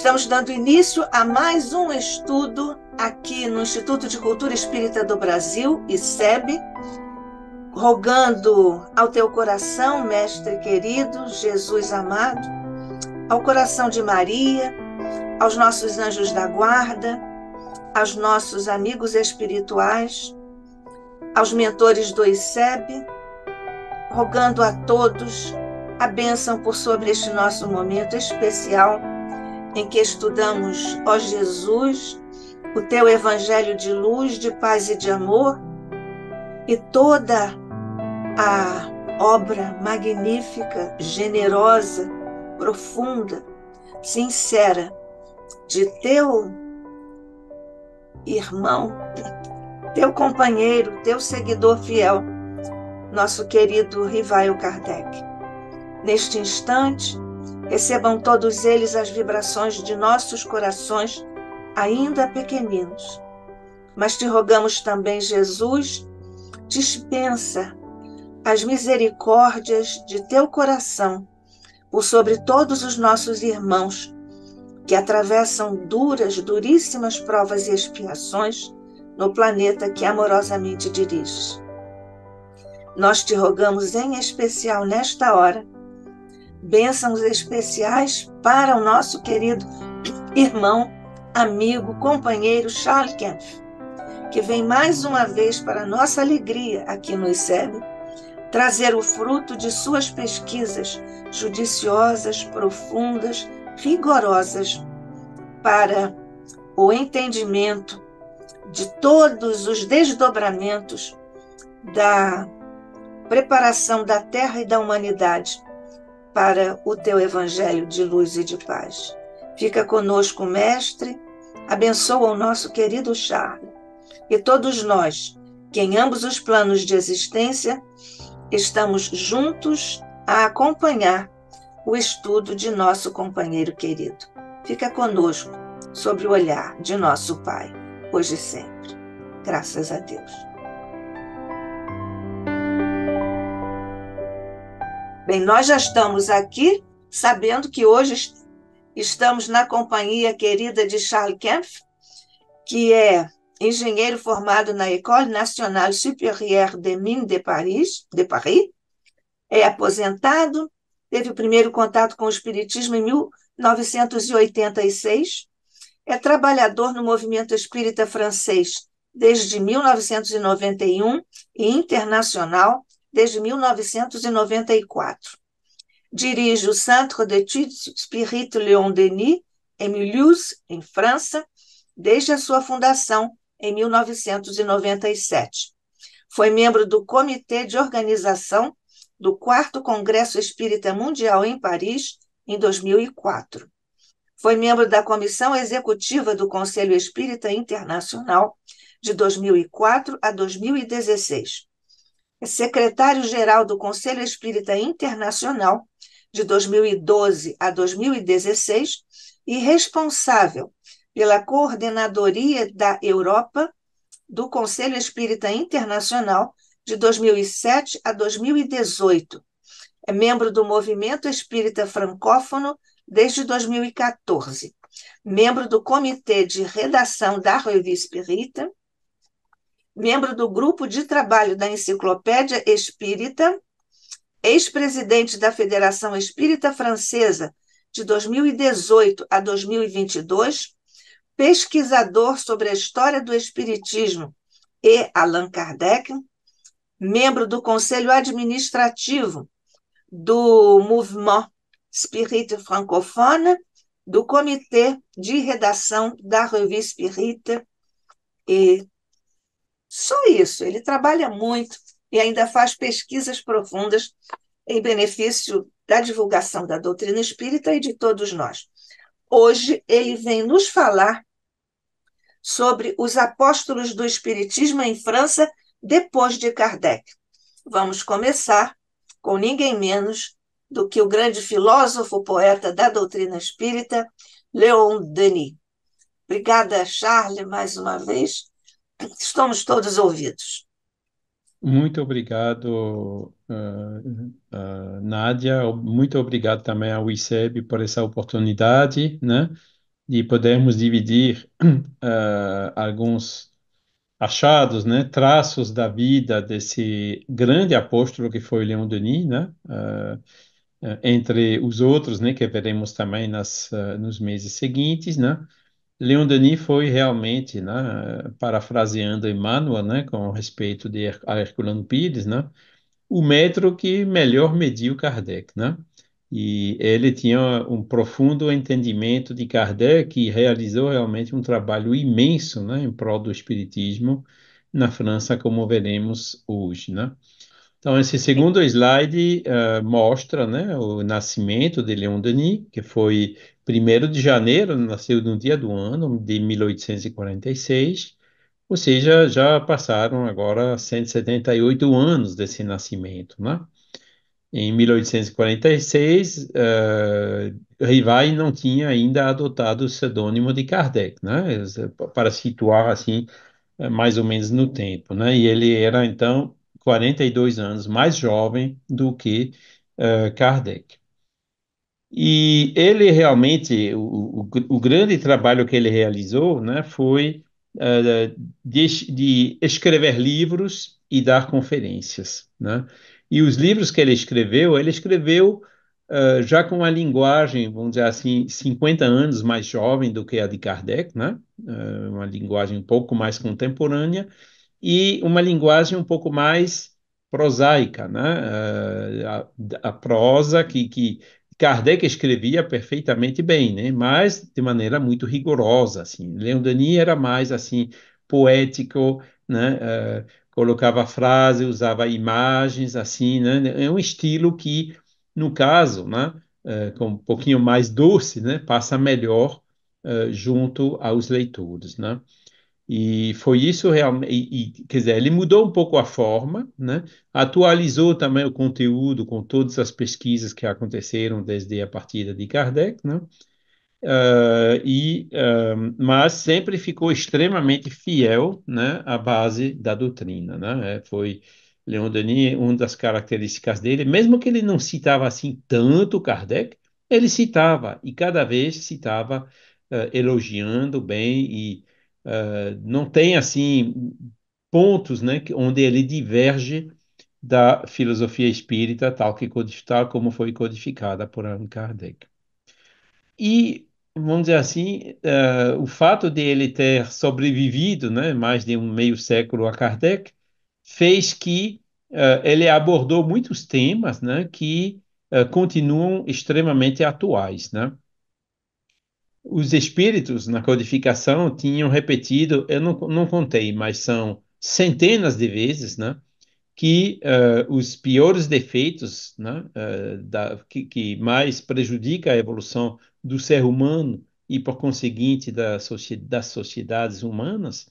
Estamos dando início a mais um estudo aqui no Instituto de Cultura Espírita do Brasil, ICEB, rogando ao teu coração, Mestre querido, Jesus amado, ao coração de Maria, aos nossos anjos da guarda, aos nossos amigos espirituais, aos mentores do ICEB, rogando a todos a bênção por sobre este nosso momento especial em que estudamos, ó Jesus, o teu evangelho de luz, de paz e de amor e toda a obra magnífica, generosa, profunda, sincera de teu irmão, teu companheiro, teu seguidor fiel, nosso querido Rivail Kardec. Neste instante, recebam todos eles as vibrações de nossos corações, ainda pequeninos. Mas te rogamos também, Jesus, dispensa as misericórdias de teu coração por sobre todos os nossos irmãos que atravessam duríssimas provas e expiações no planeta que amorosamente diriges. Nós te rogamos em especial nesta hora bênçãos especiais para o nosso querido irmão, amigo, companheiro Charles Kempf, que vem mais uma vez para a nossa alegria aqui no ICEB, trazer o fruto de suas pesquisas judiciosas, profundas, rigorosas, para o entendimento de todos os desdobramentos da preparação da Terra e da humanidade para o teu evangelho de luz e de paz. Fica conosco, Mestre, abençoa o nosso querido Charles e todos nós, que em ambos os planos de existência estamos juntos a acompanhar o estudo de nosso companheiro querido. Fica conosco, sob o olhar de nosso Pai, hoje e sempre. Graças a Deus. Bem, nós já estamos aqui, sabendo que hoje estamos na companhia querida de Charles Kempf, que é engenheiro formado na École Nationale Supérieure des Mines de Paris, é aposentado, teve o primeiro contato com o Espiritismo em 1986, é trabalhador no movimento espírita francês desde 1991 e internacional desde 1994. Dirige o Centre d'études Spirites Léon Denis, em Mulhouse, em França, desde a sua fundação em 1997. Foi membro do Comitê de Organização do 4º Congresso Espírita Mundial em Paris, em 2004. Foi membro da Comissão Executiva do Conselho Espírita Internacional, de 2004 a 2016. É secretário-geral do Conselho Espírita Internacional, de 2012 a 2016, e responsável pela coordenadoria da Europa do Conselho Espírita Internacional, de 2007 a 2018. É membro do Movimento Espírita Francófono desde 2014. Membro do Comitê de Redação da Revue Espírita, membro do Grupo de Trabalho da Enciclopédia Espírita, ex-presidente da Federação Espírita Francesa de 2018 a 2022, pesquisador sobre a história do Espiritismo e Allan Kardec, membro do Conselho Administrativo do Mouvement Spirit Francophone, do Comitê de Redação da Revue Espírita, e só isso, ele trabalha muito e ainda faz pesquisas profundas em benefício da divulgação da doutrina espírita e de todos nós. Hoje ele vem nos falar sobre os apóstolos do Espiritismo em França depois de Kardec. Vamos começar com ninguém menos do que o grande filósofo, poeta da doutrina espírita, Léon Denis. Obrigada, Charles, mais uma vez. Estamos todos ouvidos. Muito obrigado, Nádia. Muito obrigado também ao ICEB por essa oportunidade, né? de podermos dividir alguns achados, né, traços da vida desse grande apóstolo que foi Leon Denis, né, entre os outros, né, que veremos também nos meses seguintes, né. Leon Denis foi realmente, né, parafraseando Emmanuel, né, com respeito a Herculano Pires, né, o metro que melhor mediu Kardec, né? E ele tinha um profundo entendimento de Kardec e realizou realmente um trabalho imenso, né, em prol do espiritismo na França, como veremos hoje, né? Então, esse segundo slide mostra, né, o nascimento de Leon Denis, que foi 1º de janeiro, nasceu no dia do ano de 1846, ou seja, já passaram agora 178 anos desse nascimento, né? Em 1846, Rivai não tinha ainda adotado o pseudônimo de Kardec, né? Para situar assim, mais ou menos no tempo, né? E ele era então 42 anos mais jovem do que Kardec. E ele realmente, o grande trabalho que ele realizou, né, foi de escrever livros e dar conferências, né? E os livros que ele escreveu já com uma linguagem, vamos dizer assim, 50 anos mais jovem do que a de Kardec, né? Uma linguagem um pouco mais contemporânea e uma linguagem um pouco mais prosaica, né? A prosa que Kardec escrevia perfeitamente bem, né? Mas de maneira muito rigorosa, assim. Leon Denis era mais assim poético, né? Colocava frases, usava imagens, assim, né? É um estilo que, no caso, né? Com um pouquinho mais doce, né? Passa melhor junto aos leitores, né? E foi isso realmente, quer dizer, ele mudou um pouco a forma, né? Atualizou também o conteúdo com todas as pesquisas que aconteceram desde a partida de Kardec, né? Mas sempre ficou extremamente fiel, né, à base da doutrina, né? Foi Leon Denis, uma das características dele, mesmo que ele não citava assim tanto Kardec, ele citava e cada vez citava elogiando bem e não tem assim pontos, né, onde ele diverge da filosofia espírita tal como foi codificada por Allan Kardec. E, vamos dizer assim, o fato de ele ter sobrevivido, né, mais de um meio século a Kardec, fez que ele abordou muitos temas, né, que continuam extremamente atuais, né? Os espíritos na codificação tinham repetido, eu não contei, mas são centenas de vezes, né? Que os piores defeitos, né, que mais prejudica a evolução do ser humano e, por conseguinte, das sociedades humanas,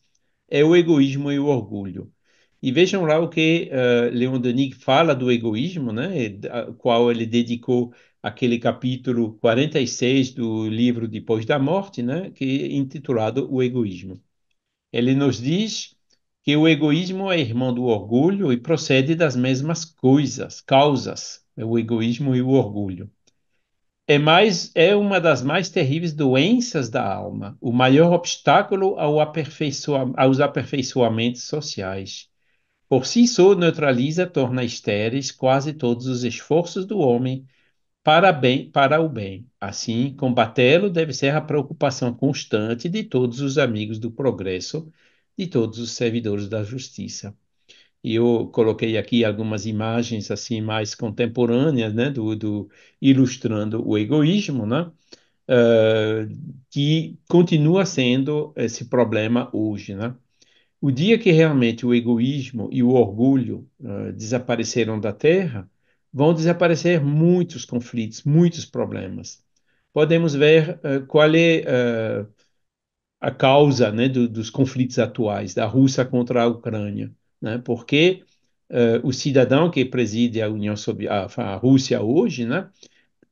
é o egoísmo e o orgulho. E vejam lá o que Leon Denis fala do egoísmo, né, qual ele dedicou aquele capítulo 46 do livro Depois da Morte, né, que é intitulado O Egoísmo. Ele nos diz que o egoísmo é irmão do orgulho e procede das mesmas causas, é o egoísmo e o orgulho. É uma das mais terríveis doenças da alma, o maior obstáculo aos aperfeiçoamentos sociais. Por si só, neutraliza, torna estéreis quase todos os esforços do homem para o bem. Assim, combatê-lo deve ser a preocupação constante de todos os amigos do progresso, de todos os servidores da justiça. E eu coloquei aqui algumas imagens assim mais contemporâneas, né, ilustrando o egoísmo, né, que continua sendo esse problema hoje, né? O dia que realmente o egoísmo e o orgulho desapareceram da Terra, vão desaparecer muitos conflitos, muitos problemas. Podemos ver qual é a causa, né, dos conflitos atuais, da Rússia contra a Ucrânia, né? Porque o cidadão que preside a União Soviética, a Rússia hoje, né,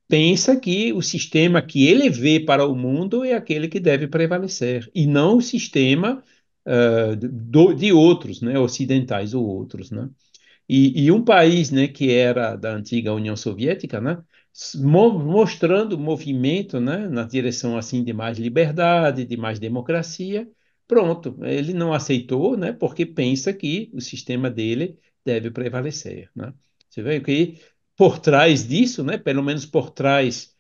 pensa que o sistema que ele vê para o mundo é aquele que deve prevalecer, e não o sistema de outros, né, ocidentais ou outros, né? E um país, né, que era da antiga União Soviética, né, mostrando o movimento, né, na direção assim de mais liberdade, de mais democracia. Pronto, ele não aceitou, né, porque pensa que o sistema dele deve prevalecer, né? Você vê que por trás disso, né, pelo menos por trás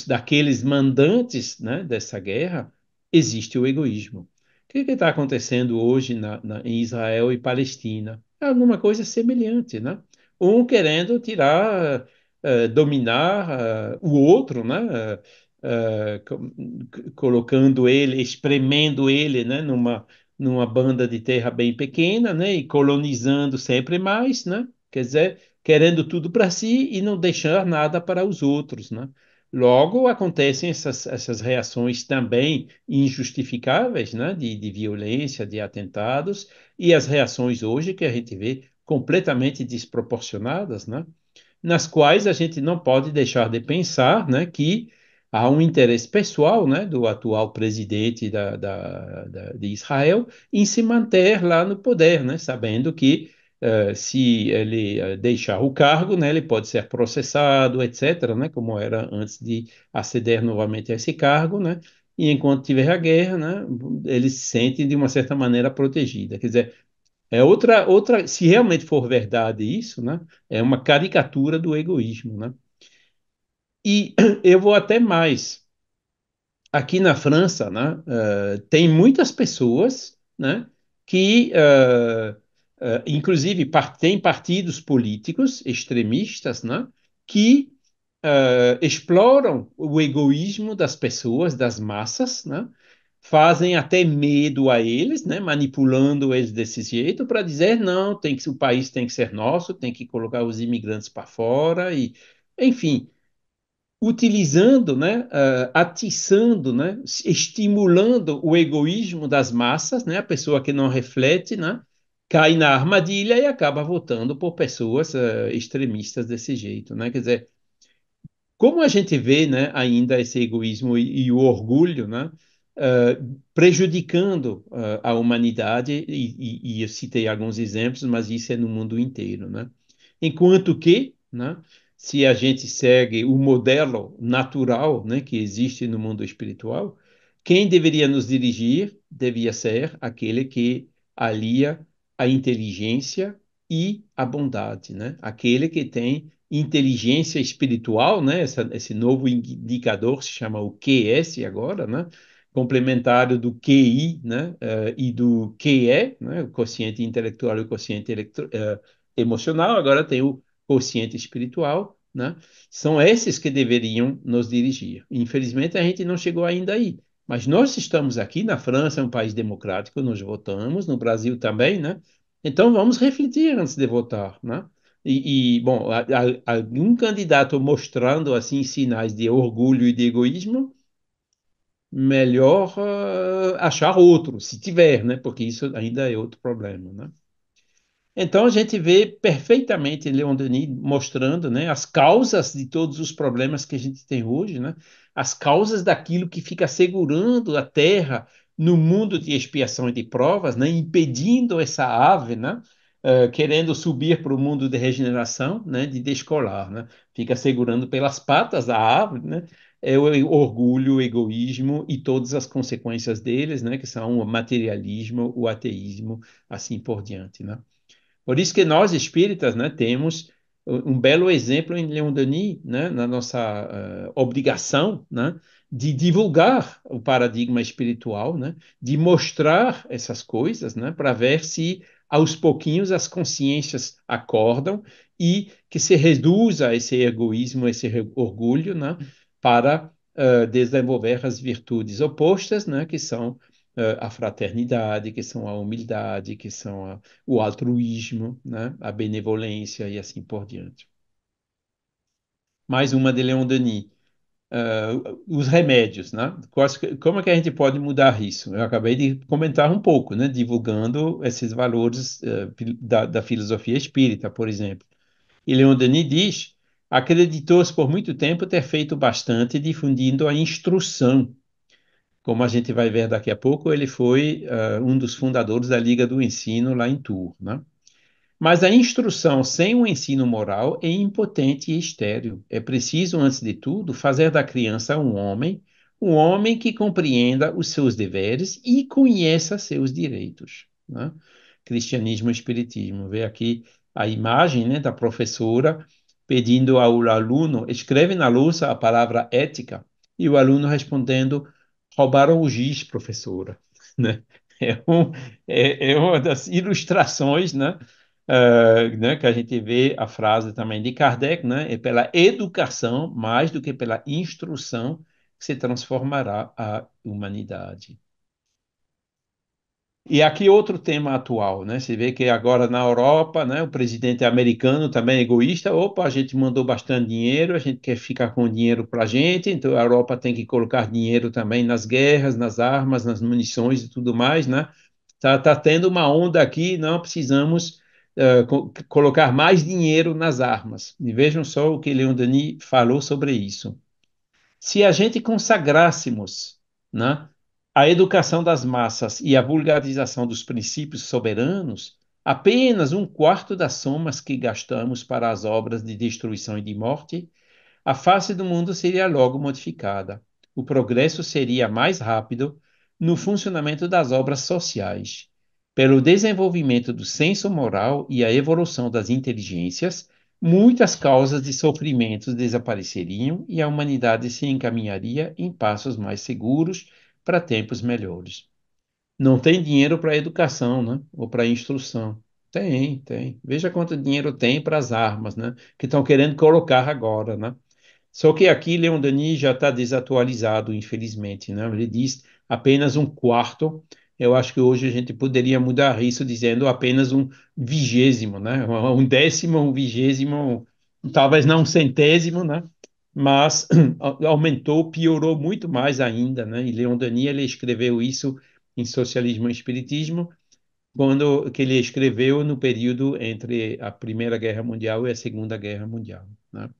daqueles mandantes, né, dessa guerra, existe o egoísmo. O que está acontecendo hoje em Israel e Palestina? É alguma coisa semelhante, né? Um querendo tirar, dominar o outro, né? Colocando ele, espremendo ele, né? Numa banda de terra bem pequena, né? E colonizando sempre mais, né? Quer dizer, querendo tudo para si e não deixar nada para os outros, né? Logo, acontecem essas reações também injustificáveis, né? De violência, de atentados, e as reações hoje que a gente vê completamente desproporcionadas, né? Nas quais a gente não pode deixar de pensar, né, que há um interesse pessoal, né, do atual presidente de Israel em se manter lá no poder, né, sabendo que se ele deixar o cargo, né, ele pode ser processado, etc., né, como era antes de aceder novamente a esse cargo, né, e enquanto tiver a guerra, né, ele se sente de uma certa maneira protegida. Quer dizer, se realmente for verdade isso, né, é uma caricatura do egoísmo, né? E eu vou até mais. Aqui na França, né, tem muitas pessoas, né, que, inclusive, tem partidos políticos extremistas, né, que exploram o egoísmo das pessoas, das massas, né? Fazem até medo a eles, né? Manipulando eles desse jeito para dizer não, o país tem que ser nosso, tem que colocar os imigrantes para fora e, enfim, utilizando, né? Atiçando, né? Estimulando o egoísmo das massas, né? A pessoa que não reflete, né? Cai na armadilha e acaba votando por pessoas extremistas desse jeito, né? Quer dizer, como a gente vê, né, ainda esse egoísmo e o orgulho, né, prejudicando a humanidade, e eu citei alguns exemplos, mas isso é no mundo inteiro, né? Enquanto que, né, se a gente segue o modelo natural, né, que existe no mundo espiritual, quem deveria nos dirigir devia ser aquele que alia a inteligência e a bondade, né? Aquele que tem inteligência espiritual, né? Esse novo indicador se chama o QS agora, né? Complementário do QI, né? E do QE, né? O quociente intelectual e o quociente emocional. Agora tem o quociente espiritual, né? São esses que deveriam nos dirigir. Infelizmente, a gente não chegou ainda aí. Mas nós estamos aqui na França, é um país democrático, nós votamos, no Brasil também, né? Então vamos refletir antes de votar, né? Bom, algum candidato mostrando assim sinais de orgulho e de egoísmo, melhor achar outro, se tiver, né? Porque isso ainda é outro problema, né? Então a gente vê perfeitamente Leon Denis mostrando, né, as causas de todos os problemas que a gente tem hoje, né? As causas daquilo que fica segurando a Terra no mundo de expiação e de provas, né, impedindo essa ave, né, querendo subir para o mundo de regeneração, né, de descolar, né? Fica segurando pelas patas a ave, né? É o orgulho, o egoísmo e todas as consequências deles, né, que são o materialismo, o ateísmo, assim por diante, né? Por isso que nós espíritas, né, temos um belo exemplo em Leon Denis, né, na nossa obrigação, né, de divulgar o paradigma espiritual, né, de mostrar essas coisas, né, para ver se aos pouquinhos as consciências acordam e que se reduza esse egoísmo, esse orgulho, né, para desenvolver as virtudes opostas, né, que são a fraternidade, que são a humildade, que são o altruísmo, né? A benevolência e assim por diante. Mais uma de Leon Denis. Os remédios, né? Como é que a gente pode mudar isso? Eu acabei de comentar um pouco, né? Divulgando esses valores da filosofia espírita, por exemplo. E Leon Denis diz: acreditou-se por muito tempo ter feito bastante difundindo a instrução. Como a gente vai ver daqui a pouco, ele foi um dos fundadores da Liga do Ensino lá em Tours, né? Mas a instrução sem o ensino moral é impotente e estéril. É preciso, antes de tudo, fazer da criança um homem que compreenda os seus deveres e conheça seus direitos, né? Cristianismo e Espiritismo. Vê aqui a imagem, né, da professora pedindo ao aluno, escreve na lousa a palavra ética, e o aluno respondendo, roubaram o giz, professora. Né? É, é uma das ilustrações, né? Né, que a gente vê a frase também de Kardec, né? É pela educação, mais do que pela instrução, que se transformará a humanidade. E aqui outro tema atual, né? Você vê que agora na Europa, né, o presidente americano também é egoísta. Opa, a gente mandou bastante dinheiro, a gente quer ficar com o dinheiro para a gente, então a Europa tem que colocar dinheiro também nas guerras, nas armas, nas munições e tudo mais, né? Tá tendo uma onda aqui, não precisamos colocar mais dinheiro nas armas. E vejam só o que Leon Denis falou sobre isso. Se a gente consagrássemos, né, a educação das massas e a vulgarização dos princípios soberanos, apenas um quarto das somas que gastamos para as obras de destruição e de morte, a face do mundo seria logo modificada. O progresso seria mais rápido no funcionamento das obras sociais. Pelo desenvolvimento do senso moral e a evolução das inteligências, muitas causas de sofrimentos desapareceriam e a humanidade se encaminharia em passos mais seguros para tempos melhores. Não tem dinheiro para educação, né? Ou para instrução. Tem. Veja quanto dinheiro tem para as armas, né? Que estão querendo colocar agora, né? Só que aqui Leon Denis já está desatualizado, infelizmente, né? Ele diz apenas um quarto. Eu acho que hoje a gente poderia mudar isso dizendo apenas um vigésimo, né? Um décimo, um vigésimo, talvez não um centésimo, né? Mas aumentou, piorou muito mais ainda, né? E Leon Denis ele escreveu isso em Socialismo e Espiritismo, quando que ele escreveu no período entre a Primeira Guerra Mundial e a Segunda Guerra Mundial, né?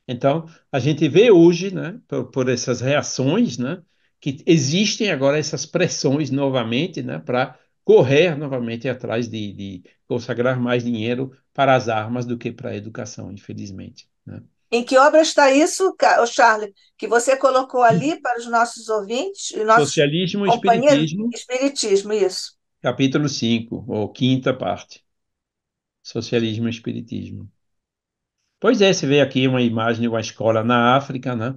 Então, a gente vê hoje, né, por essas reações, né, que existem agora essas pressões novamente, né, para correr novamente atrás de consagrar mais dinheiro para as armas do que para a educação, infelizmente, né? Em que obra está isso, ô Charles, que você colocou ali para os nossos ouvintes e nossos Socialismo e companheiros? Espiritismo, Espiritismo, isso. capítulo 5 ou quinta parte. Socialismo e Espiritismo. Pois é, você vê aqui uma imagem de uma escola na África, né?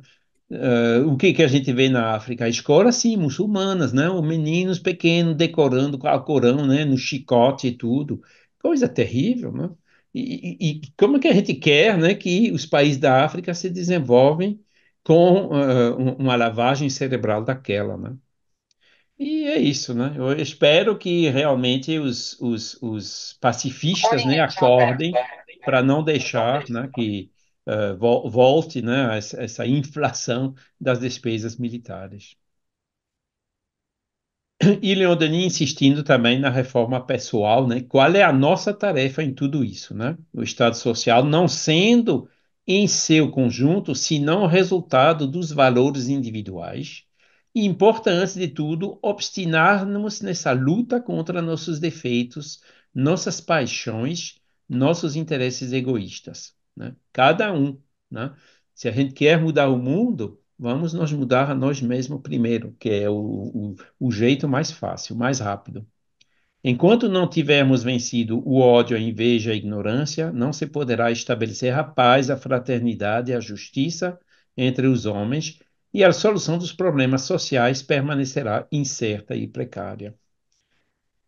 O que que a gente vê na África? Escolas, sim, muçulmanas, né? Os meninos pequenos decorando o Alcorão, né? No chicote e tudo. Coisa terrível, né? E como é que a gente quer, né, que os países da África se desenvolvem com uma lavagem cerebral daquela, né? E é isso, né? Eu espero que realmente os pacifistas, né, acordem para não deixar, né, que volte, né, essa inflação das despesas militares. E Leon Denis insistindo também na reforma pessoal, né? Qual é a nossa tarefa em tudo isso, né? O Estado Social não sendo em seu conjunto, senão o resultado dos valores individuais. E importa, antes de tudo, obstinar-nos nessa luta contra nossos defeitos, nossas paixões, nossos interesses egoístas, né? Cada um, né? Se a gente quer mudar o mundo, vamos nos mudar a nós mesmos primeiro, que é o jeito mais fácil, mais rápido. Enquanto não tivermos vencido o ódio, a inveja, a ignorância, não se poderá estabelecer a paz, a fraternidade e a justiça entre os homens, e a solução dos problemas sociais permanecerá incerta e precária.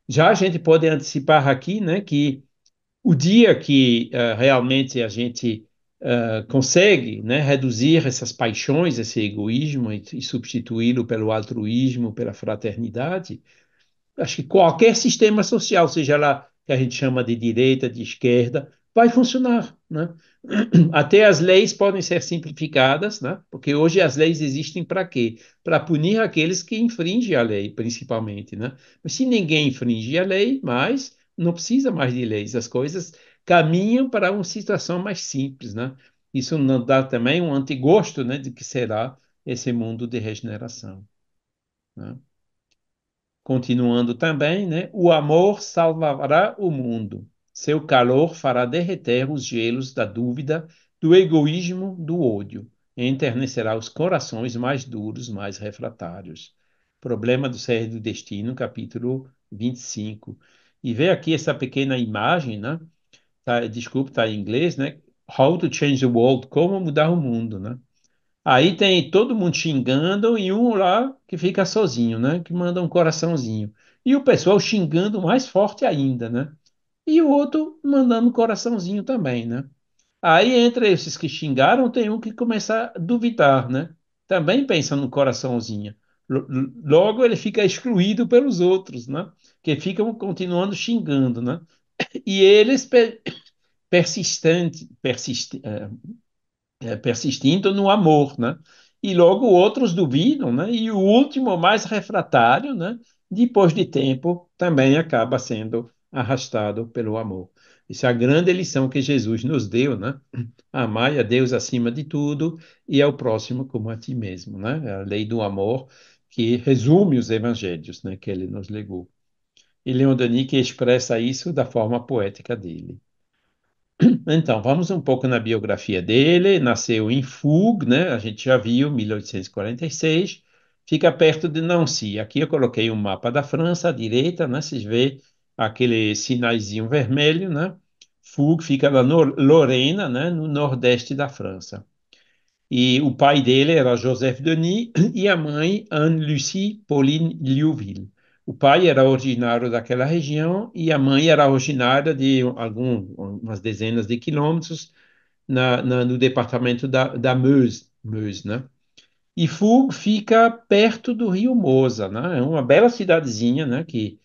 Já a gente pode antecipar aqui, né, que o dia que realmente a gente consegue, né, reduzir essas paixões, esse egoísmo e substituí-lo pelo altruísmo, pela fraternidade, acho que qualquer sistema social, seja lá que a gente chama de direita, de esquerda, vai funcionar, né? Até as leis podem ser simplificadas, né? Porque hoje as leis existem para quê? Para punir aqueles que infringem a lei, principalmente, né? Mas se ninguém infringe a lei, mais não precisa mais de leis, as coisas caminham para uma situação mais simples, né? Isso nos dá também um antigosto, né, de que será esse mundo de regeneração, né? Continuando também, né? O amor salvará o mundo. Seu calor fará derreter os gelos da dúvida, do egoísmo, do ódio, e enternecerá os corações mais duros, mais refratários. Problema do Ser do Destino, capítulo 25. E vê aqui essa pequena imagem, né? Desculpe, está em inglês, né? How to Change the World, como mudar o mundo, né? Aí tem todo mundo xingando e um lá que fica sozinho, né? Que manda um coraçãozinho. E o pessoal xingando mais forte ainda, né? E o outro mandando um coraçãozinho também, né? Aí, entre esses que xingaram, tem um que começa a duvidar, né? Também pensa no coraçãozinho. Logo, ele fica excluído pelos outros, né? Que ficam continuando xingando, né? E eles persistindo no amor, né? E logo outros duvidam, né? E o último, mais refratário, né? Depois de tempo, também acaba sendo arrastado pelo amor. Essa é a grande lição que Jesus nos deu, né? Amai a Deus acima de tudo e ao próximo como a ti mesmo, né? É a lei do amor que resume os evangelhos, né? Que ele nos legou. E Leon Denis que expressa isso da forma poética dele. Então, vamos um pouco na biografia dele. Nasceu em Fougue, né? A gente já viu, 1846. Fica perto de Nancy. Aqui eu coloquei um mapa da França à direita, né? Vocês vê aquele sinaizinho vermelho, né? Fougue fica lá no Lorena, né? No nordeste da França. E o pai dele era Joseph Denis e a mãe Anne-Lucie Pauline Liouville. O pai era originário daquela região e a mãe era originária de umas dezenas de quilômetros no departamento da Meuse, né? E Fug fica perto do Rio Mosa, né? É uma bela cidadezinha, né? Que,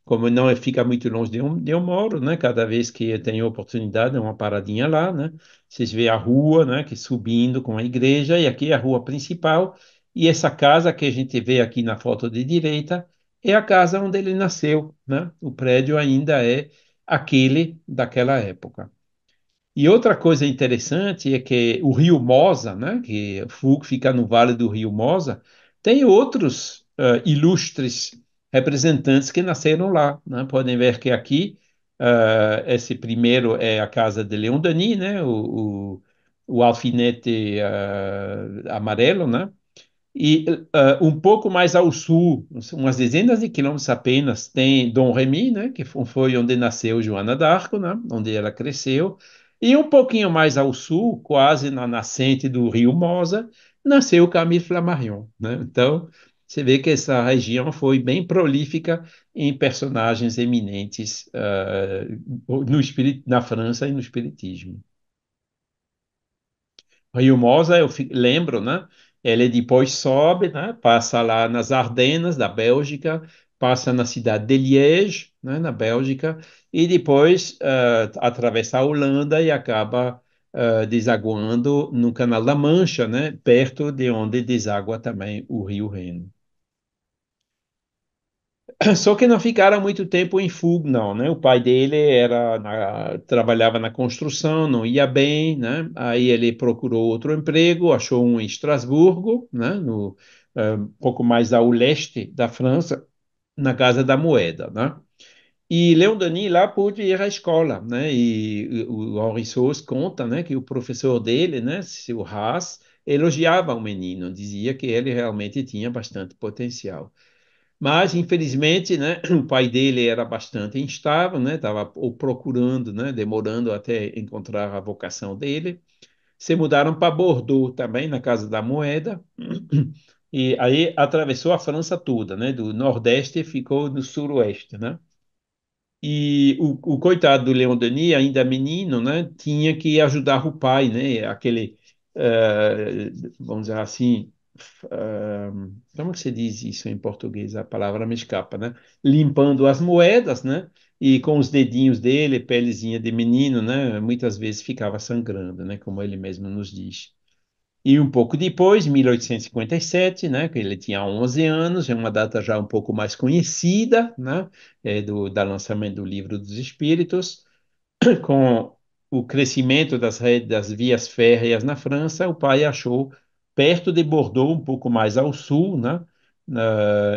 como não fica muito longe de eu moro, né? Cada vez que eu tenho oportunidade, é uma paradinha lá, né? Vocês vê a rua, né? Que subindo com a igreja, e aqui é a rua principal. E essa casa que a gente vê aqui na foto de direita é a casa onde ele nasceu, né? O prédio ainda é aquele daquela época. E outra coisa interessante é que o Rio Mosa, né, que Fug fica no Vale do Rio Mosa, tem outros ilustres representantes que nasceram lá, né? Podem ver que aqui esse primeiro é a casa de Leon Denis, né, o alfinete amarelo, né? E um pouco mais ao sul, umas dezenas de quilômetros apenas, tem Dom Remy, né, que foi onde nasceu Joana d'Arco, né, onde ela cresceu. E um pouquinho mais ao sul, quase na nascente do Rio Mosa, nasceu Camille Flammarion, né? Então, você vê que essa região foi bem prolífica em personagens eminentes na França e no Espiritismo. Rio Mosa, lembro, né? Ele depois sobe, né? Passa lá nas Ardenas, da Bélgica, passa na cidade de Liège, né? Na Bélgica, e depois atravessa a Holanda e acaba desaguando no Canal da Mancha, né? Perto de onde deságua também o Rio Reno. Só que não ficaram muito tempo em Fug, não, né? O pai dele trabalhava na construção, não ia bem, né? Aí ele procurou outro emprego, achou um em Estrasburgo, né? Um pouco mais ao leste da França, na Casa da Moeda, né? E Leon Denis lá pôde ir à escola, né? E o Henri Sauce conta, né? Que o professor dele, né? O Haas, elogiava o menino, dizia que ele realmente tinha bastante potencial. Mas, infelizmente, né, o pai dele era bastante instável, né, estava procurando, né, demorando até encontrar a vocação dele. Se mudaram para Bordeaux também, na Casa da Moeda, e aí atravessou a França toda, né, do Nordeste e ficou no Suroeste, né. E o coitado do Leon Denis, ainda menino, né, tinha que ajudar o pai, né, vamos dizer assim, eh, como que se diz isso em português? A palavra me escapa, né? Limpando as moedas, né? E com os dedinhos dele, pelezinha de menino, né? Muitas vezes ficava sangrando, né? Como ele mesmo nos diz. E um pouco depois, 1857, né, que ele tinha 11 anos, é uma data já um pouco mais conhecida, né, da lançamento do Livro dos Espíritos, com o crescimento das redes das vias férreas na França, o pai achou perto de Bordeaux, um pouco mais ao sul, né,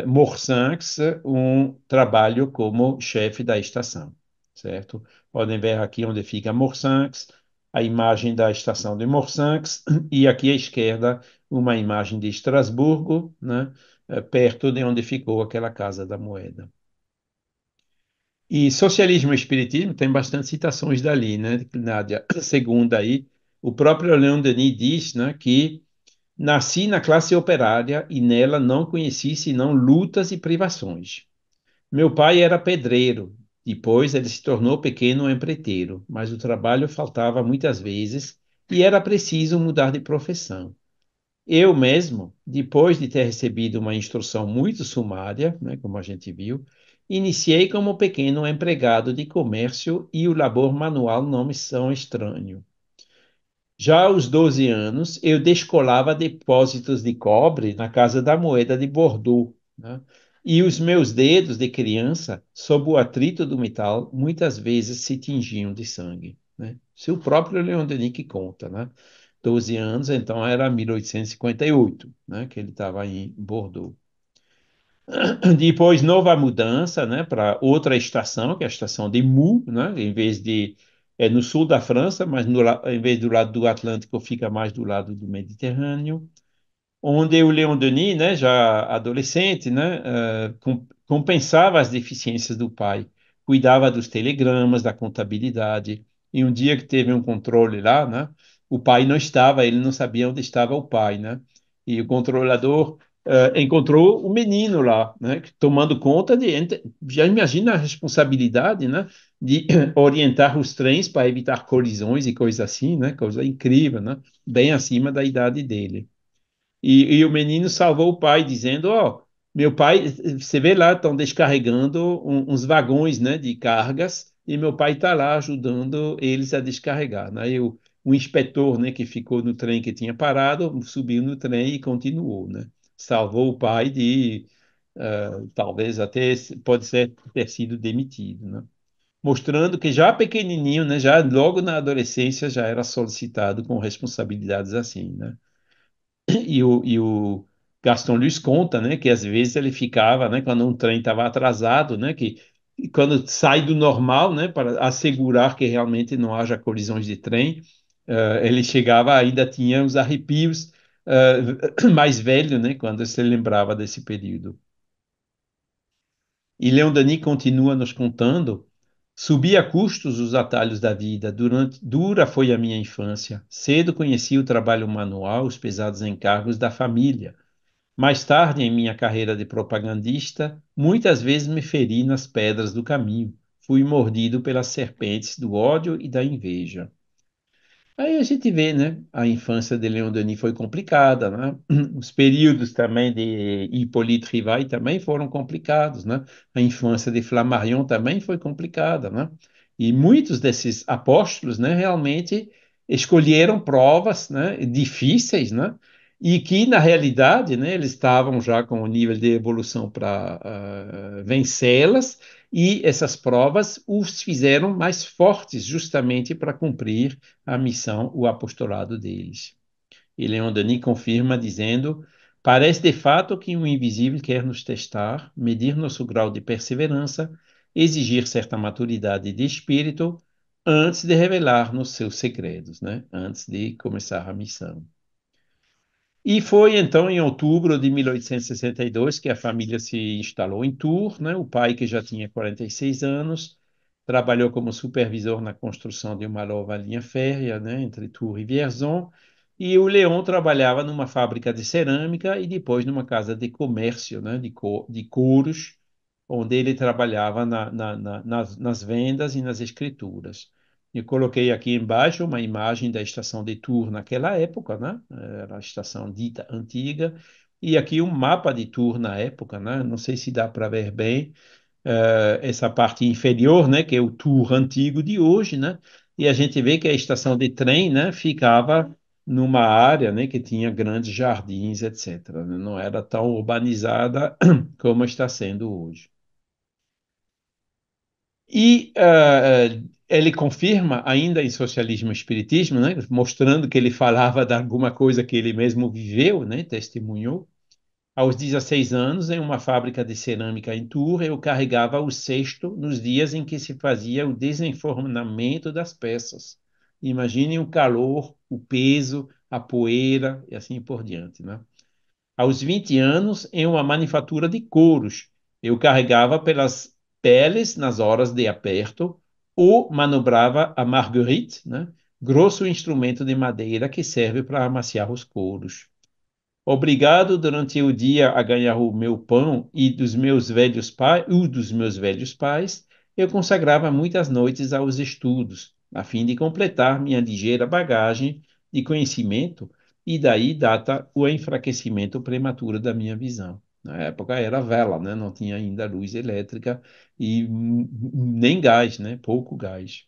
Morsanx, um trabalho como chefe da estação. certo? Podem ver aqui onde fica Morsanx, a imagem da estação de Morsanx, e aqui à esquerda uma imagem de Estrasburgo, né? Perto de onde ficou aquela Casa da Moeda. E socialismo e espiritismo tem bastante citações dali, né, Nádia? Segundo aí, o próprio Leon Denis diz, né, que nasci na classe operária e nela não conheci senão lutas e privações. Meu pai era pedreiro, depois ele se tornou pequeno empreiteiro, mas o trabalho faltava muitas vezes e era preciso mudar de profissão. Eu mesmo, depois de ter recebido uma instrução muito sumária, né, como a gente viu, iniciei como pequeno empregado de comércio e o labor manual não me são estranho. Já aos 12 anos, eu descolava depósitos de cobre na Casa da Moeda de Bordeaux, né? E os meus dedos de criança, sob o atrito do metal, muitas vezes se tingiam de sangue, né? Isso é o próprio Leon Denis que conta, né? 12 anos, então era 1858, né? Que ele estava em Bordeaux. Depois, nova mudança, né, para outra estação, que é a estação de Mou, né, em vez de é no sul da França, mas em vez do lado do Atlântico, fica mais do lado do Mediterrâneo, onde o Leon Denis, né, já adolescente, né, compensava as deficiências do pai, cuidava dos telegramas, da contabilidade, e um dia que teve um controle lá, né, o pai não estava, ele não sabia onde estava o pai, né, e o controlador encontrou o menino lá, né, tomando conta de, já imagina a responsabilidade, né, de orientar os trens para evitar colisões e coisas assim, né, coisa incrível, né, bem acima da idade dele. E o menino salvou o pai, dizendo: Ó, meu pai, você vê lá, estão descarregando uns vagões, né, de cargas, e meu pai está lá ajudando eles a descarregar. Né? E o inspetor, né, que ficou no trem que tinha parado, subiu no trem e continuou. Né? Salvou o pai de, talvez até, pode ser ter sido demitido. Né? Mostrando que já pequenininho, né, já logo na adolescência, já era solicitado com responsabilidades assim. Né? E o Gaston Luiz conta, né, que às vezes ele ficava, né, quando um trem estava atrasado, né, que quando sai do normal, né, para assegurar que realmente não haja colisões de trem, ele chegava, ainda tinha os arrepios, mais velho, né, quando se lembrava desse período. E Leon Denis continua nos contando: subi a custos os atalhos da vida, dura foi a minha infância. Cedo conheci o trabalho manual, os pesados encargos da família. Mais tarde, em minha carreira de propagandista, muitas vezes me feri nas pedras do caminho. Fui mordido pelas serpentes do ódio e da inveja. Aí a gente vê, né? A infância de Leon Denis foi complicada, né? Os períodos também de Hippolyte Rivail também foram complicados, né? A infância de Flammarion também foi complicada, né? E muitos desses apóstolos, né, realmente escolheram provas, né, difíceis, né? E que, na realidade, né, eles estavam já com o nível de evolução para vencê-las, e essas provas os fizeram mais fortes, justamente para cumprir a missão, o apostolado deles. E Leon Denis confirma dizendo: parece de fato que o invisível quer nos testar, medir nosso grau de perseverança, exigir certa maturidade de espírito antes de revelar-nos seus segredos, né? Antes de começar a missão. E foi então em outubro de 1862 que a família se instalou em Tours, né? O pai, que já tinha 46 anos, trabalhou como supervisor na construção de uma nova linha férrea, né, entre Tours e Vierzon, e o Leon trabalhava numa fábrica de cerâmica e depois numa casa de comércio, né, de couros, onde ele trabalhava nas vendas e nas escrituras. Eu coloquei aqui embaixo uma imagem da estação de Tours naquela época, né? Era a estação dita antiga, e aqui um mapa de Tours na época, né? Não sei se dá para ver bem, essa parte inferior, né? Que é o Tours antigo de hoje, né? E a gente vê que a estação de trem, né? Ficava numa área, né? Que tinha grandes jardins, etc. Não era tão urbanizada como está sendo hoje. E ele confirma, ainda em Socialismo e Espiritismo, né, mostrando que ele falava de alguma coisa que ele mesmo viveu, né, testemunhou. Aos 16 anos, em uma fábrica de cerâmica em Tours, eu carregava o cesto nos dias em que se fazia o desenfornamento das peças. Imagine o calor, o peso, a poeira e assim por diante, né? Aos 20 anos, em uma manufatura de couros, eu carregava pelas peles nas horas de aperto ou manobrava a marguerite, né? Grosso instrumento de madeira que serve para amaciar os couros. Obrigado durante o dia a ganhar o meu pão e dos meus velhos pais, eu consagrava muitas noites aos estudos, a fim de completar minha ligeira bagagem de conhecimento, e daí data o enfraquecimento prematuro da minha visão. Na época era vela, né? Não tinha ainda luz elétrica e nem gás, né? Pouco gás.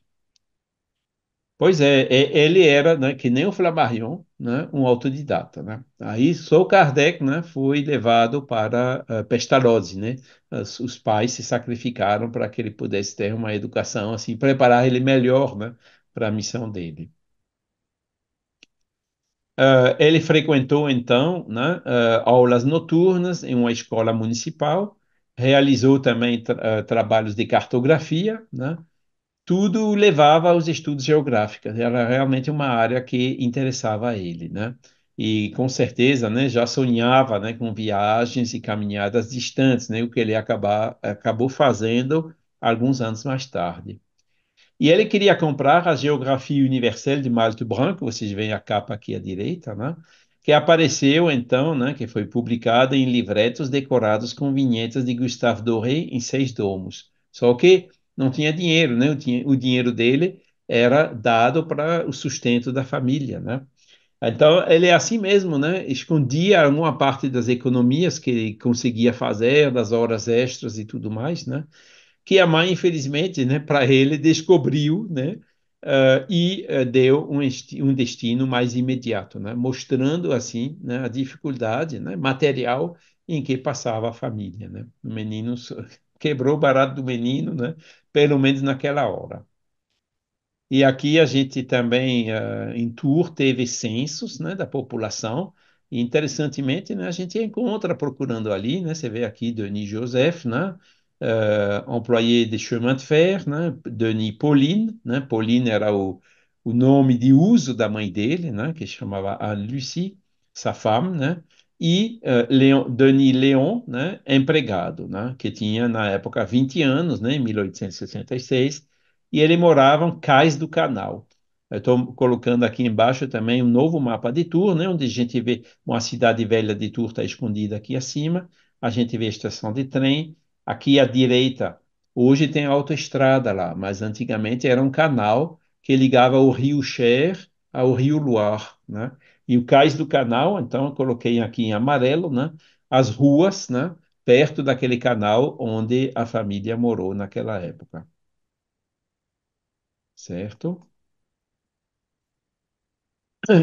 Pois é, ele era, né, que nem o Flammarion, né, um autodidata, né? Aí só o Kardec, né, foi levado para Pestalozzi, né? Os pais se sacrificaram para que ele pudesse ter uma educação assim, preparar ele melhor, né, para a missão dele. Ele frequentou então, né, aulas noturnas em uma escola municipal, realizou também trabalhos de cartografia, né? Tudo levava aos estudos geográficos. Era realmente uma área que interessava a ele, né? E com certeza, né, já sonhava, né, com viagens e caminhadas distantes, né, o que ele acabou fazendo alguns anos mais tarde. E ele queria comprar a Geografia Universelle de Malte Brun, vocês veem a capa aqui à direita, né? Que apareceu então, né? Que foi publicada em livretos decorados com vinhetas de Gustave Doré em 6 tomos. Só que não tinha dinheiro, né? O dinheiro dele era dado para o sustento da família, né? Então, ele é assim mesmo, né? Escondia uma parte das economias que ele conseguia fazer, das horas extras e tudo mais, né? Que a mãe, infelizmente, né, para ele, descobriu, né, deu um destino mais imediato, né, mostrando, assim, né, a dificuldade, né, material em que passava a família. Né. O menino quebrou o barato do menino, né, pelo menos naquela hora. E aqui a gente também, em Tours, teve censos, né, da população. E, interessantemente, né, a gente encontra procurando ali, né, você vê aqui Denis Joseph, né, employé de chemin de fer, né, Denis Pauline, né, Pauline era o nome de uso da mãe dele, né, que chamava Anne-Lucie, sa femme, né, e Denis Léon, né, empregado, né, que tinha na época 20 anos, né, em 1866, e ele morava em Cais do Canal. Eu estou colocando aqui embaixo também um novo mapa de Tours, né, onde a gente vê uma cidade velha de Tours está escondida aqui acima, a gente vê a estação de trem, aqui à direita, hoje tem autoestrada lá, mas antigamente era um canal que ligava o rio Cher ao rio Loire, né? E o Cais do Canal, então, eu coloquei aqui em amarelo, né? As ruas, né? Perto daquele canal onde a família morou naquela época, certo?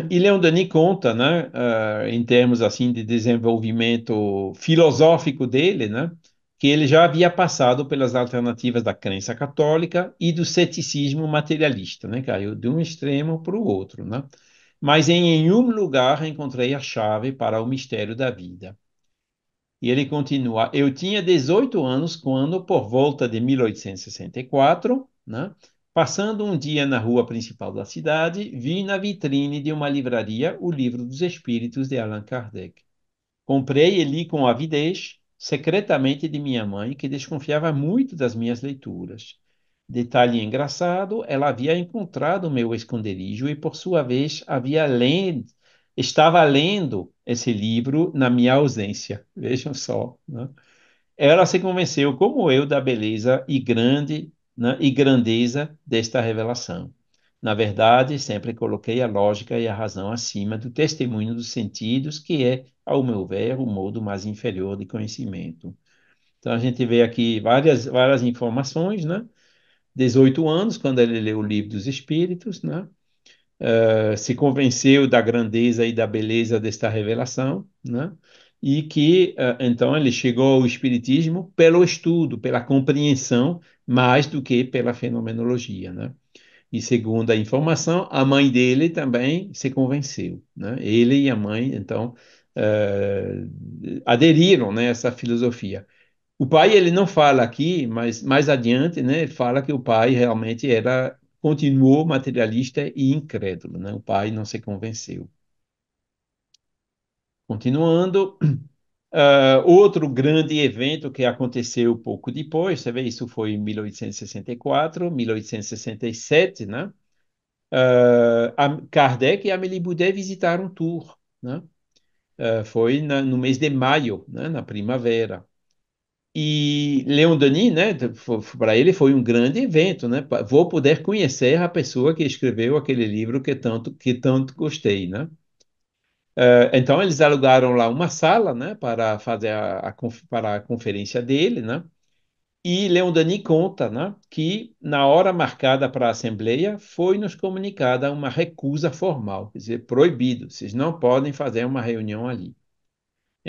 E Leon Denis conta, né, em termos assim de desenvolvimento filosófico dele, né, que ele já havia passado pelas alternativas da crença católica e do ceticismo materialista, né, caiu de um extremo para o outro, né, mas em nenhum lugar encontrei a chave para o mistério da vida. E ele continua: eu tinha 18 anos quando, por volta de 1864, né, passando um dia na rua principal da cidade, vi na vitrine de uma livraria o Livro dos Espíritos de Allan Kardec. Comprei e li com avidez, secretamente de minha mãe, que desconfiava muito das minhas leituras. Detalhe engraçado, ela havia encontrado o meu esconderijo e, por sua vez, estava lendo esse livro na minha ausência. Vejam só, né? Ela se convenceu, como eu, da beleza e e grandeza desta revelação. Na verdade, sempre coloquei a lógica e a razão acima do testemunho dos sentidos, que é, ao meu ver, o modo mais inferior de conhecimento. Então, a gente vê aqui várias informações, né? 18 anos, quando ele leu o Livro dos Espíritos, né? Se convenceu da grandeza e da beleza desta revelação, né? E que então ele chegou ao espiritismo pelo estudo, pela compreensão, mais do que pela fenomenologia, né? E segundo a informação, a mãe dele também se convenceu, né? Ele e a mãe, então, aderiram, né, a essa filosofia. O pai, ele não fala aqui, mas mais adiante, né, ele fala que o pai realmente continuou materialista e incrédulo, né? O pai não se convenceu. Continuando, outro grande evento que aconteceu pouco depois, você vê, isso foi em 1864, 1867, né? Kardec e Amélie Boudet visitaram Tours, né? Foi no mês de maio, né? Na primavera. E Leon Denis, né, para ele foi um grande evento, né? Vou poder conhecer a pessoa que escreveu aquele livro que tanto gostei, né? Então eles alugaram lá uma sala, né, para fazer para a conferência dele, né? E Leon Denis conta, né, que na hora marcada para a assembleia foi-nos comunicada uma recusa formal, quer dizer, proibido, vocês não podem fazer uma reunião ali.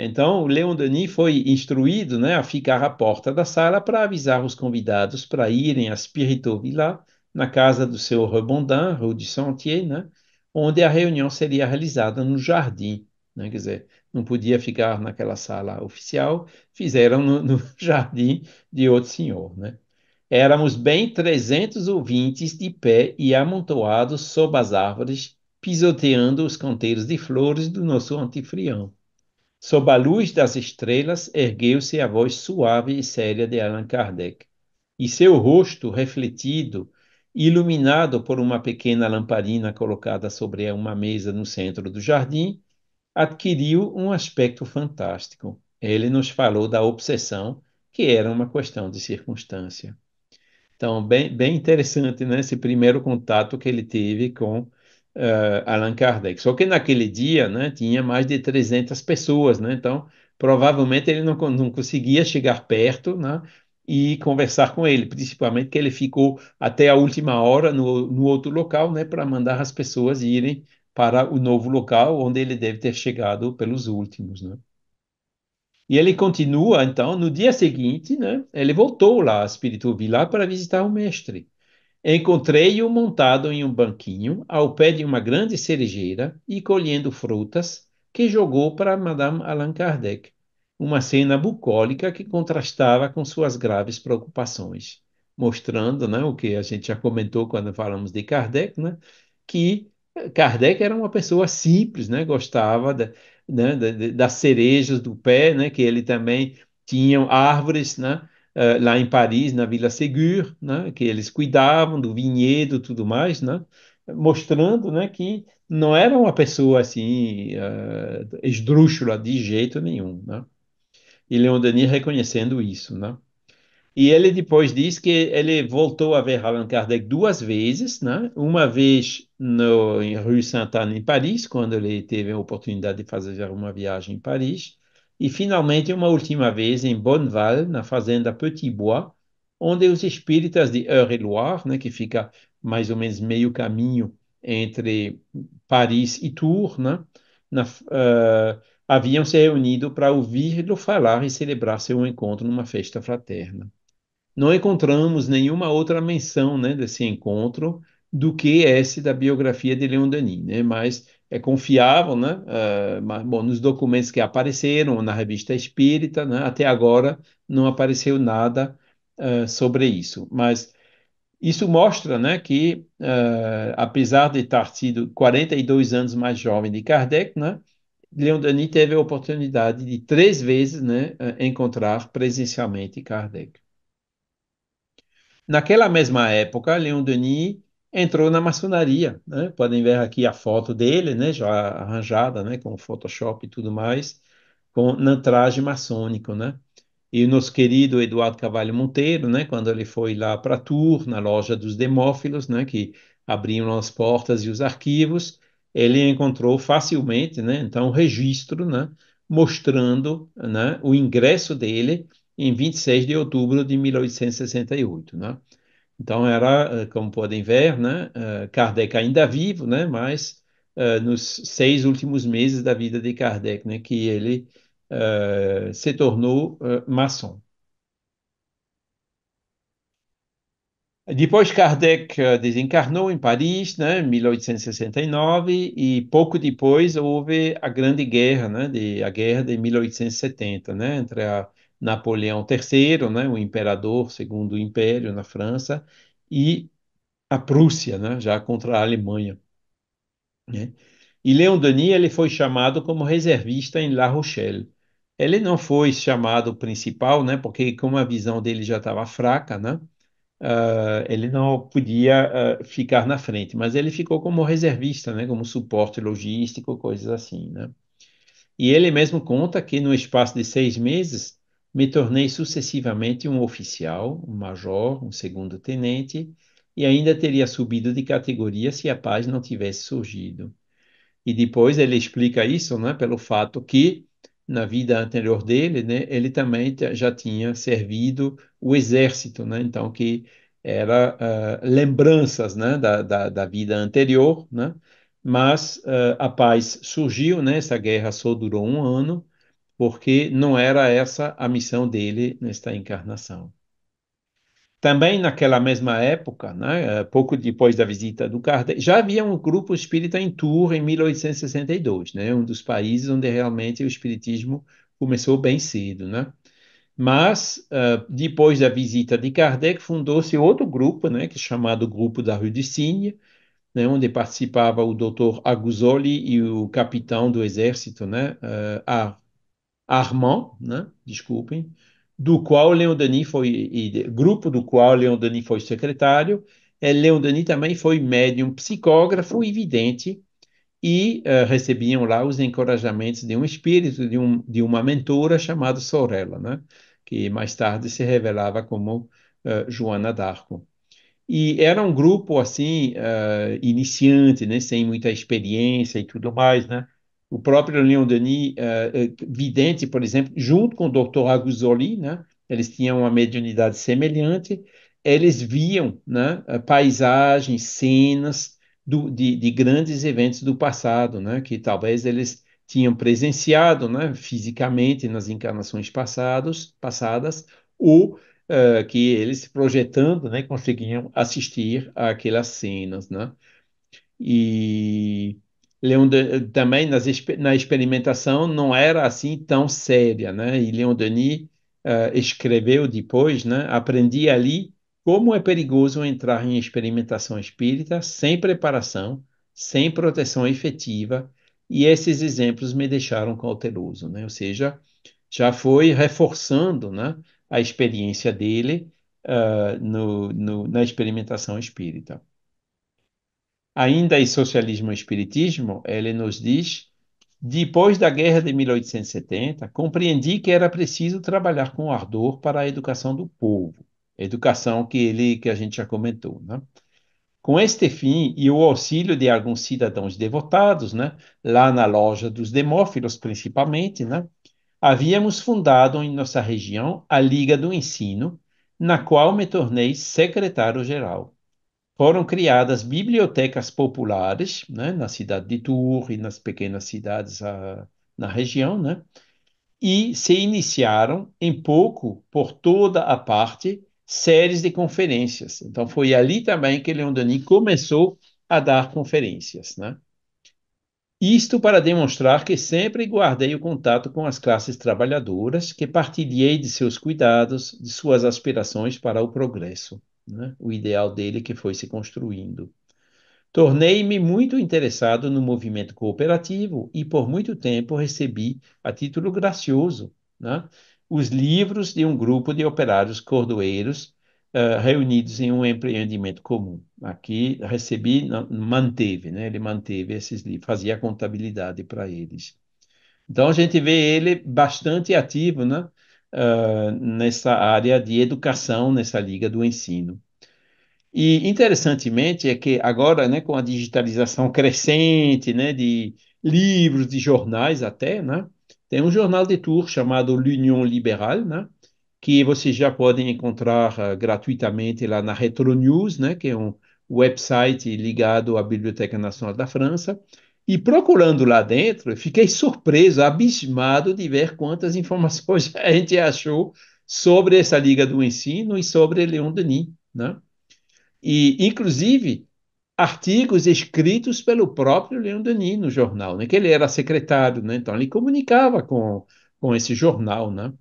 Então, o Leon Denis foi instruído, né, a ficar à porta da sala para avisar os convidados para irem à Spirito Villa, na casa do seu Rebondin, Rue du Sentier, né, onde a reunião seria realizada no jardim, né, quer dizer, não podia ficar naquela sala oficial, fizeram no jardim de outro senhor, né. Éramos bem 300 ouvintes de pé e amontoados sob as árvores, pisoteando os canteiros de flores do nosso anfitrião. Sob a luz das estrelas, ergueu-se a voz suave e séria de Allan Kardec, e seu rosto refletido, iluminado por uma pequena lamparina colocada sobre uma mesa no centro do jardim, adquiriu um aspecto fantástico. Ele nos falou da obsessão, que era uma questão de circunstância. Então, bem interessante, né, esse primeiro contato que ele teve com Allan Kardec. Só que naquele dia, né, tinha mais de 300 pessoas, né, então provavelmente ele não conseguia chegar perto, né, e conversar com ele, principalmente que ele ficou até a última hora no outro local, né, para mandar as pessoas irem para o novo local onde ele deve ter chegado pelos últimos, né. E ele continua, então, no dia seguinte, né, ele voltou lá a Espírito Vila para visitar o mestre. Encontrei-o montado em um banquinho, ao pé de uma grande cerejeira e colhendo frutas que jogou para Madame Allan Kardec. Uma cena bucólica que contrastava com suas graves preocupações, mostrando, né, o que a gente já comentou quando falamos de Kardec, né, que Kardec era uma pessoa simples, né, gostava né, das cerejas do pé, né, que ele também tinha árvores, né, lá em Paris, na Vila Ségur, né, que eles cuidavam do vinhedo e tudo mais, né, mostrando, né, que não era uma pessoa assim esdrúxula de jeito nenhum, né? E Leon Denis reconhecendo isso, né? E ele depois diz que ele voltou a ver Allan Kardec duas vezes, né? Uma vez em Rue Sainte-Anne, em Paris, quando ele teve a oportunidade de fazer uma viagem em Paris, e finalmente uma última vez em Bonneval, na fazenda Petit Bois, onde os espíritas de Eure-et-Loir, né, que fica mais ou menos meio caminho entre Paris e Tours, né, haviam se reunido para ouvir-lo falar e celebrar seu encontro numa festa fraterna. Não encontramos nenhuma outra menção, né, desse encontro do que esse da biografia de Leon Denis, né? Mas é confiável, né? Mas, bom, nos documentos que apareceram na revista Espírita, né, até agora não apareceu nada sobre isso. Mas isso mostra, né, que apesar de ter sido 42 anos mais jovem de Kardec, né, Leon Denis teve a oportunidade de três vezes, né, encontrar presencialmente Kardec. Naquela mesma época, Leon Denis entrou na maçonaria, né? Podem ver aqui a foto dele, né? Já arranjada, né? Com Photoshop e tudo mais, no traje maçônico, né? E o nosso querido Eduardo Carvalho Monteiro, né? Quando ele foi lá para Tours, na loja dos Demófilos, né? Que abriam as portas e os arquivos, ele encontrou facilmente, né? Então, o registro, né? Mostrando, né? O ingresso dele em 26 de outubro de 1868, né? Então era, como podem ver, né, Kardec ainda vivo, né, mas nos 6 últimos meses da vida de Kardec, né, que ele se tornou maçom. Depois Kardec desencarnou em Paris, né, em 1869, e pouco depois houve a Grande Guerra, né, a Guerra de 1870, né, entre Napoleão III, né, o imperador, segundo o Império na França, e a Prússia, né, já contra a Alemanha, né. E Leon Denis ele foi chamado como reservista em La Rochelle. Ele não foi chamado principal, né, porque como a visão dele já estava fraca, né, ele não podia ficar na frente, mas ele ficou como reservista, né, como suporte logístico, coisas assim, né? E ele mesmo conta que no espaço de 6 meses me tornei sucessivamente um oficial, um major, um segundo-tenente, e ainda teria subido de categoria se a paz não tivesse surgido. E depois ele explica isso, né, pelo fato que na vida anterior dele, né, ele também já tinha servido o exército, né, então que era lembranças, né, da vida anterior, né, mas a paz surgiu, né, essa guerra só durou um ano, porque não era essa a missão dele nesta encarnação. Também naquela mesma época, né, pouco depois da visita do Kardec, já havia um grupo espírita em Tours em 1862, né, um dos países onde realmente o espiritismo começou bem cedo, né? Mas depois da visita de Kardec fundou-se outro grupo, né, que é chamado Grupo da Rue du Cygne, né, onde participava o Dr. Aguzoli e o capitão do exército, né, Armand, né? Desculpem, do qual Leon Denis foi, grupo do qual Leon Denis foi secretário. Leon Denis também foi médium psicógrafo e vidente e recebiam lá os encorajamentos de um espírito, de uma mentora chamada Sorella, né? Que mais tarde se revelava como Joana d'Arco. E era um grupo assim, iniciante, né, sem muita experiência e tudo mais, né? O próprio Leon Denis, vidente, por exemplo, junto com o Dr. Aguzoli, né? Eles tinham uma mediunidade semelhante. Eles viam, né, paisagens, cenas de grandes eventos do passado, né? Que talvez eles tinham presenciado, né, fisicamente nas encarnações passadas, ou que eles projetando, né, conseguiam assistir àquelas cenas, né? E também na experimentação não era assim tão séria, né? E Leon Denis escreveu depois, né? Aprendi ali como é perigoso entrar em experimentação espírita sem preparação, sem proteção efetiva, e esses exemplos me deixaram cauteloso, né? Ou seja, já foi reforçando, né, a experiência dele na experimentação espírita. Ainda em Socialismo e Espiritismo, ele nos diz: depois da Guerra de 1870, compreendi que era preciso trabalhar com ardor para a educação do povo, educação que a gente já comentou, né? Com este fim e o auxílio de alguns cidadãos devotados, né, lá na loja dos Demófilos, principalmente, né, havíamos fundado em nossa região a Liga do Ensino, na qual me tornei secretário-geral. Foram criadas bibliotecas populares, né, na cidade de Tours e nas pequenas cidades na região, né, e se iniciaram em pouco, por toda a parte, séries de conferências. Então, foi ali também que Leon Denis começou a dar conferências, né? Isto para demonstrar que sempre guardei o contato com as classes trabalhadoras, que partilhei de seus cuidados, de suas aspirações para o progresso, né? O ideal dele que foi se construindo. Tornei-me muito interessado no movimento cooperativo e por muito tempo recebi, a título gracioso, né, os livros de um grupo de operários cordoeiros reunidos em um empreendimento comum. Aqui recebi, manteve, né, ele manteve esses livros, fazia a contabilidade para eles. Então a gente vê ele bastante ativo, né, nessa área de educação, nessa liga do ensino. E interessantemente é que agora, né, com a digitalização crescente, né, de livros, de jornais até, né, tem um jornal de Tours chamado L'Union Libérale, né, que vocês já podem encontrar gratuitamente lá na Retro News, né, que é um website ligado à Biblioteca Nacional da França. E procurando lá dentro, eu fiquei surpreso, abismado de ver quantas informações a gente achou sobre essa Liga do Ensino e sobre Leon Denis, né? E, inclusive, artigos escritos pelo próprio Leon Denis no jornal, né? Que ele era secretário, né? Então ele comunicava com esse jornal, né?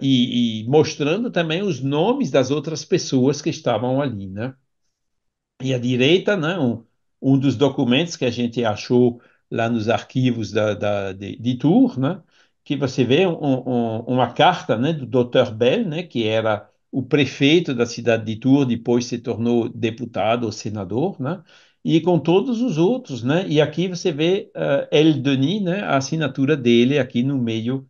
E mostrando também os nomes das outras pessoas que estavam ali, né? E à direita, né, um dos documentos que a gente achou lá nos arquivos de Tours, né, que você vê uma carta, né, do Dr. Bell, né, que era o prefeito da cidade de Tours, depois se tornou deputado ou senador, né, e com todos os outros, né, e aqui você vê L. Denis, né, a assinatura dele aqui no meio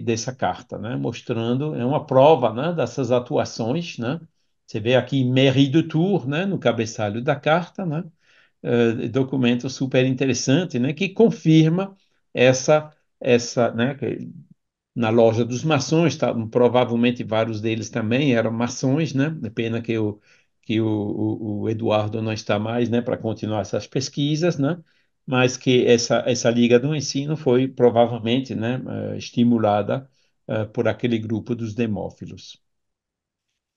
dessa carta, né? Mostrando, é uma prova, né, dessas atuações, né? Você vê aqui Mairie de Tours, né, no cabeçalho da carta, né? Documento super interessante, né, que confirma né, na loja dos maçons, tá, provavelmente vários deles também eram maçons, né? É pena que o Eduardo não está mais, né, para continuar essas pesquisas, né? Mas que essa Liga do Ensino foi provavelmente, né, estimulada por aquele grupo dos demófilos.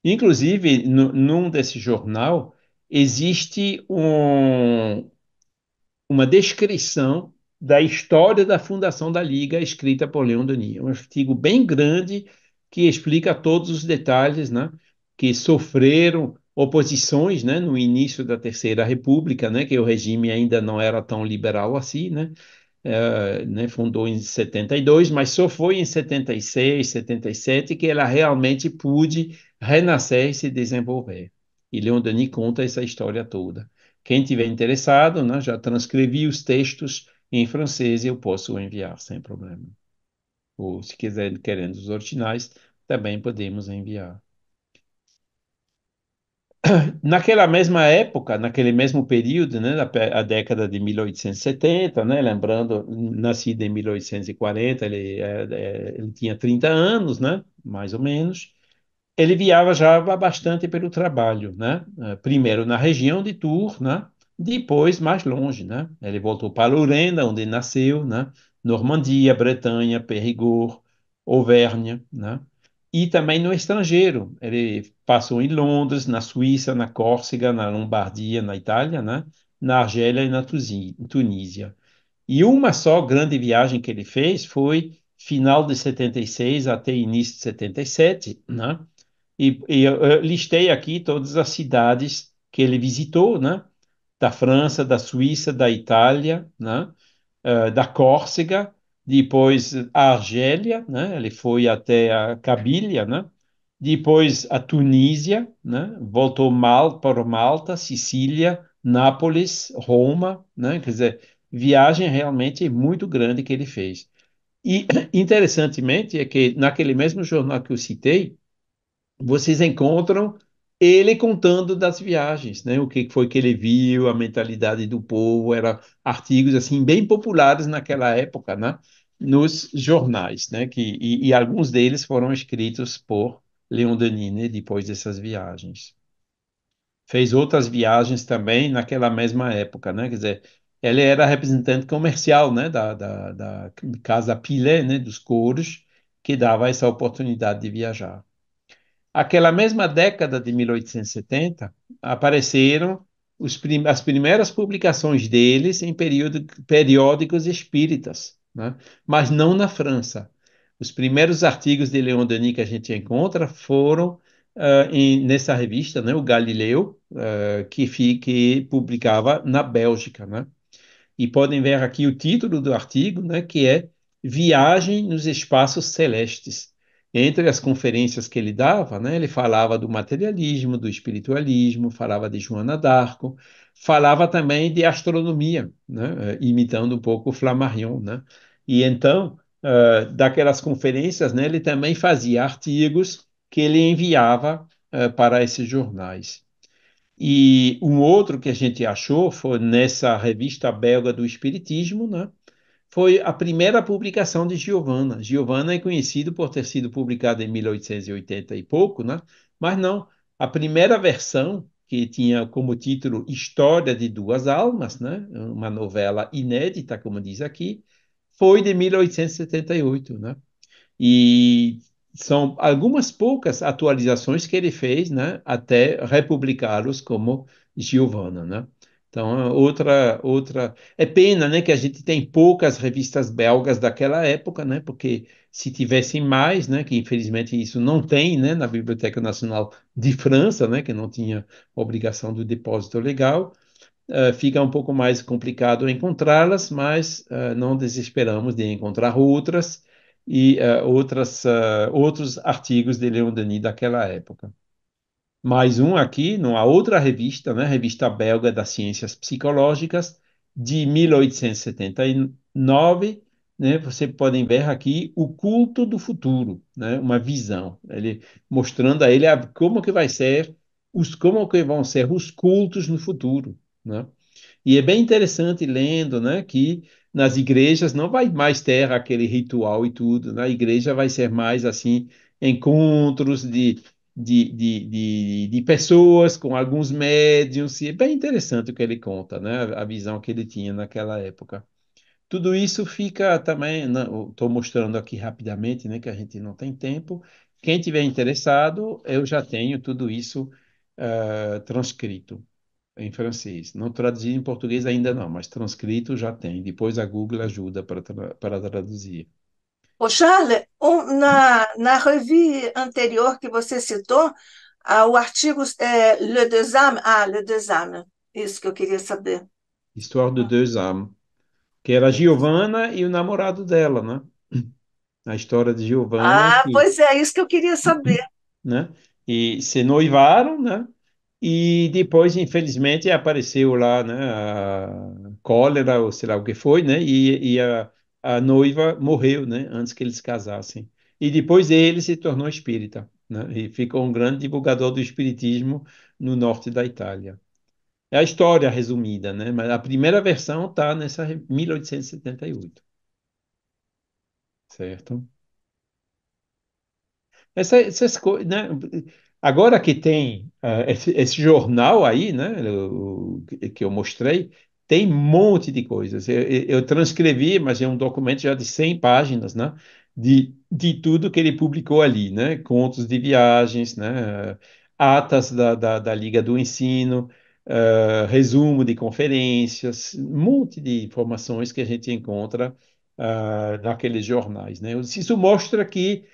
Inclusive, num desse jornal, existe uma descrição da história da fundação da Liga, escrita por Leon Denis. É um artigo bem grande que explica todos os detalhes, né, que sofreram oposições, né, no início da Terceira República, né, que o regime ainda não era tão liberal assim, né, fundou em 72, mas só foi em 76, 77 que ela realmente pôde renascer e se desenvolver. E Leon Denis conta essa história toda. Quem tiver interessado, né, já transcrevi os textos em francês e eu posso enviar sem problema. Ou se quiser, querendo os originais, também podemos enviar. Naquela mesma época, naquele mesmo período, né, a década de 1870, né, lembrando, nascido em 1840, ele tinha 30 anos, né, mais ou menos. Ele viajava bastante pelo trabalho, né? Primeiro na região de Tours, né? Depois mais longe, né? Ele voltou para Lorena, onde nasceu, né? Normandia, Bretanha, Périgord, Auvergne, né? E também no estrangeiro. Ele passou em Londres, na Suíça, na Córcega, na Lombardia, na Itália, né? Na Argélia e na Tunísia. E uma só grande viagem que ele fez foi final de 76 até início de 77, né? E eu listei aqui todas as cidades que ele visitou, né? Da França, da Suíça, da Itália, né? Da Córcega, depois a Argélia, né? Ele foi até a Cabilha, né? Depois a Tunísia, né? Voltou para Malta, Sicília, Nápoles, Roma, né? Quer dizer, viagem realmente muito grande que ele fez. E interessantemente é que naquele mesmo jornal que eu citei, vocês encontram ele contando das viagens, né? O que foi que ele viu, a mentalidade do povo, eram artigos assim bem populares naquela época, né? Nos jornais, né? E alguns deles foram escritos por Leon Denis, né? Depois dessas viagens. Fez outras viagens também naquela mesma época, né? Quer dizer, ele era representante comercial, né? Da Casa Pilet, né? Dos couros, que dava essa oportunidade de viajar. Aquela mesma década de 1870, apareceram as primeiras publicações deles em periódicos espíritas, né? Mas não na França. Os primeiros artigos de Leon Denis que a gente encontra foram nessa revista, né, o Galileu, que publicava na Bélgica, né? E podem ver aqui o título do artigo, né, que é Viagem nos Espaços Celestes. Entre as conferências que ele dava, né, ele falava do materialismo, do espiritualismo, falava de Joana d'Arco, falava também de astronomia, né, imitando um pouco o Flammarion, né? E então, daquelas conferências, né, ele também fazia artigos que ele enviava para esses jornais. E um outro que a gente achou foi nessa revista belga do Espiritismo, né? Foi a primeira publicação de Giovanna. Giovanna é conhecido por ter sido publicada em 1880 e pouco, né? Mas não, a primeira versão, que tinha como título História de Duas Almas, né? Uma novela inédita, como diz aqui, foi de 1878, né? E são algumas poucas atualizações que ele fez, né, até republicá-los como Giovanna, né? Então, é pena, né, que a gente tem poucas revistas belgas daquela época, né, porque se tivessem mais, né, que infelizmente isso não tem, né, na Biblioteca Nacional de França, né, que não tinha obrigação do depósito legal, fica um pouco mais complicado encontrá-las, mas não desesperamos de encontrar outras e outros artigos de Leon Denis daquela época. Mais um aqui, numa outra revista, né, Revista Belga das Ciências Psicológicas, de 1879, né, você podem ver aqui o culto do futuro, né, uma visão, ele mostrando a ele como que vai ser como que vão ser os cultos no futuro, né? E é bem interessante lendo, né, que nas igrejas não vai mais ter aquele ritual e tudo. Na igreja vai ser mais assim encontros de pessoas com alguns médiums. E é bem interessante o que ele conta, né, a visão que ele tinha naquela época. Tudo isso fica também, né, estou mostrando aqui rapidamente, né, que a gente não tem tempo. Quem tiver interessado, eu já tenho tudo isso transcrito em francês. Não traduzido em português ainda não, mas transcrito já tem. Depois a Google ajuda para traduzir. Ô, Charles, na revue anterior que você citou, o artigo Le Deux Âmes, Le Deux Âmes, isso que eu queria saber. Histoire de deux âmes, que era a Giovanna e o namorado dela, né? A história de Giovanna, Ah, pois é, isso que eu queria saber. né? E se noivaram, né? E depois, infelizmente, apareceu lá, né, a cólera, ou sei lá o que foi, né, e a noiva morreu, né, antes que eles casassem. E depois ele se tornou espírita, né, e ficou um grande divulgador do espiritismo no norte da Itália. É a história resumida, né, mas a primeira versão está nessa 1878, certo? Essas coisas, né? Agora que tem esse jornal aí, né, que eu mostrei, tem um monte de coisas. Eu transcrevi, mas é um documento já de 100 páginas, né, de tudo que ele publicou ali, né, contos de viagens, né, atas da Liga do Ensino, resumo de conferências, um monte de informações que a gente encontra naqueles jornais, né. Isso mostra que,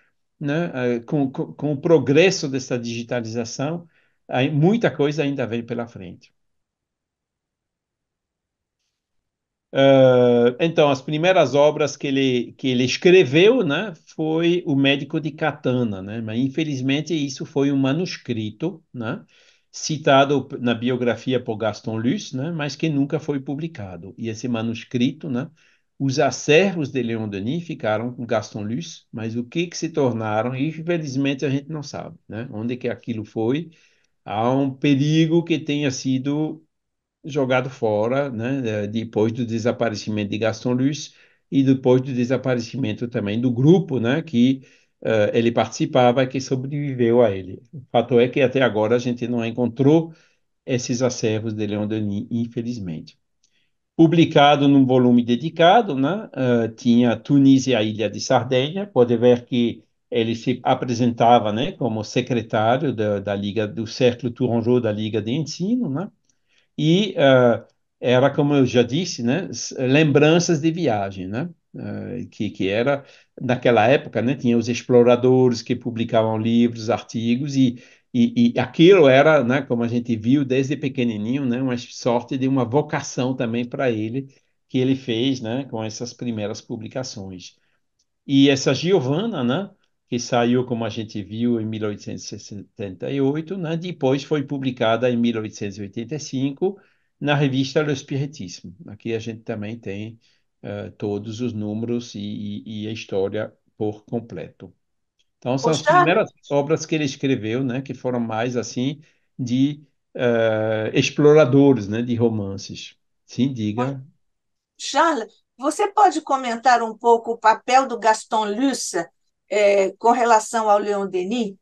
né, com o progresso dessa digitalização, aí muita coisa ainda vem pela frente. Então, as primeiras obras que ele escreveu, né, foi O Médico de Catana, né, mas infelizmente isso foi um manuscrito, né, citado na biografia por Gaston Luce, né, mas que nunca foi publicado. E esse manuscrito, né, os acervos de Leon Denis ficaram com Gaston Luce, mas o que se tornaram, infelizmente a gente não sabe, né, onde que aquilo foi. Há um perigo que tenha sido jogado fora, né, depois do desaparecimento de Gaston Luce e depois do desaparecimento também do grupo, né, que ele participava e que sobreviveu a ele. O fato é que até agora a gente não encontrou esses acervos de Leon Denis, infelizmente. Publicado num volume dedicado, né, tinha Tunísia e a Ilha de Sardenha. Pode ver que ele se apresentava, né, como secretário da Liga do Cercle Tourangeau da Liga de Ensino, né? E era, como eu já disse, né, lembranças de viagem, né, que era, naquela época, né, tinha os exploradores que publicavam livros, artigos, e aquilo era, né, como a gente viu desde pequenininho, né, uma sorte de uma vocação também para ele, que ele fez, né, com essas primeiras publicações. E essa Giovanna, né, que saiu, como a gente viu, em 1878, né, depois foi publicada em 1885 na revista Le Spiritisme. Aqui a gente também tem todos os números e a história por completo. Então, Ô, são as Charles, primeiras obras que ele escreveu, né, que foram mais assim de exploradores, né, de romances. Sim, ô, diga. Charles, você pode comentar um pouco o papel do Gaston Luce com relação ao Leon Denis?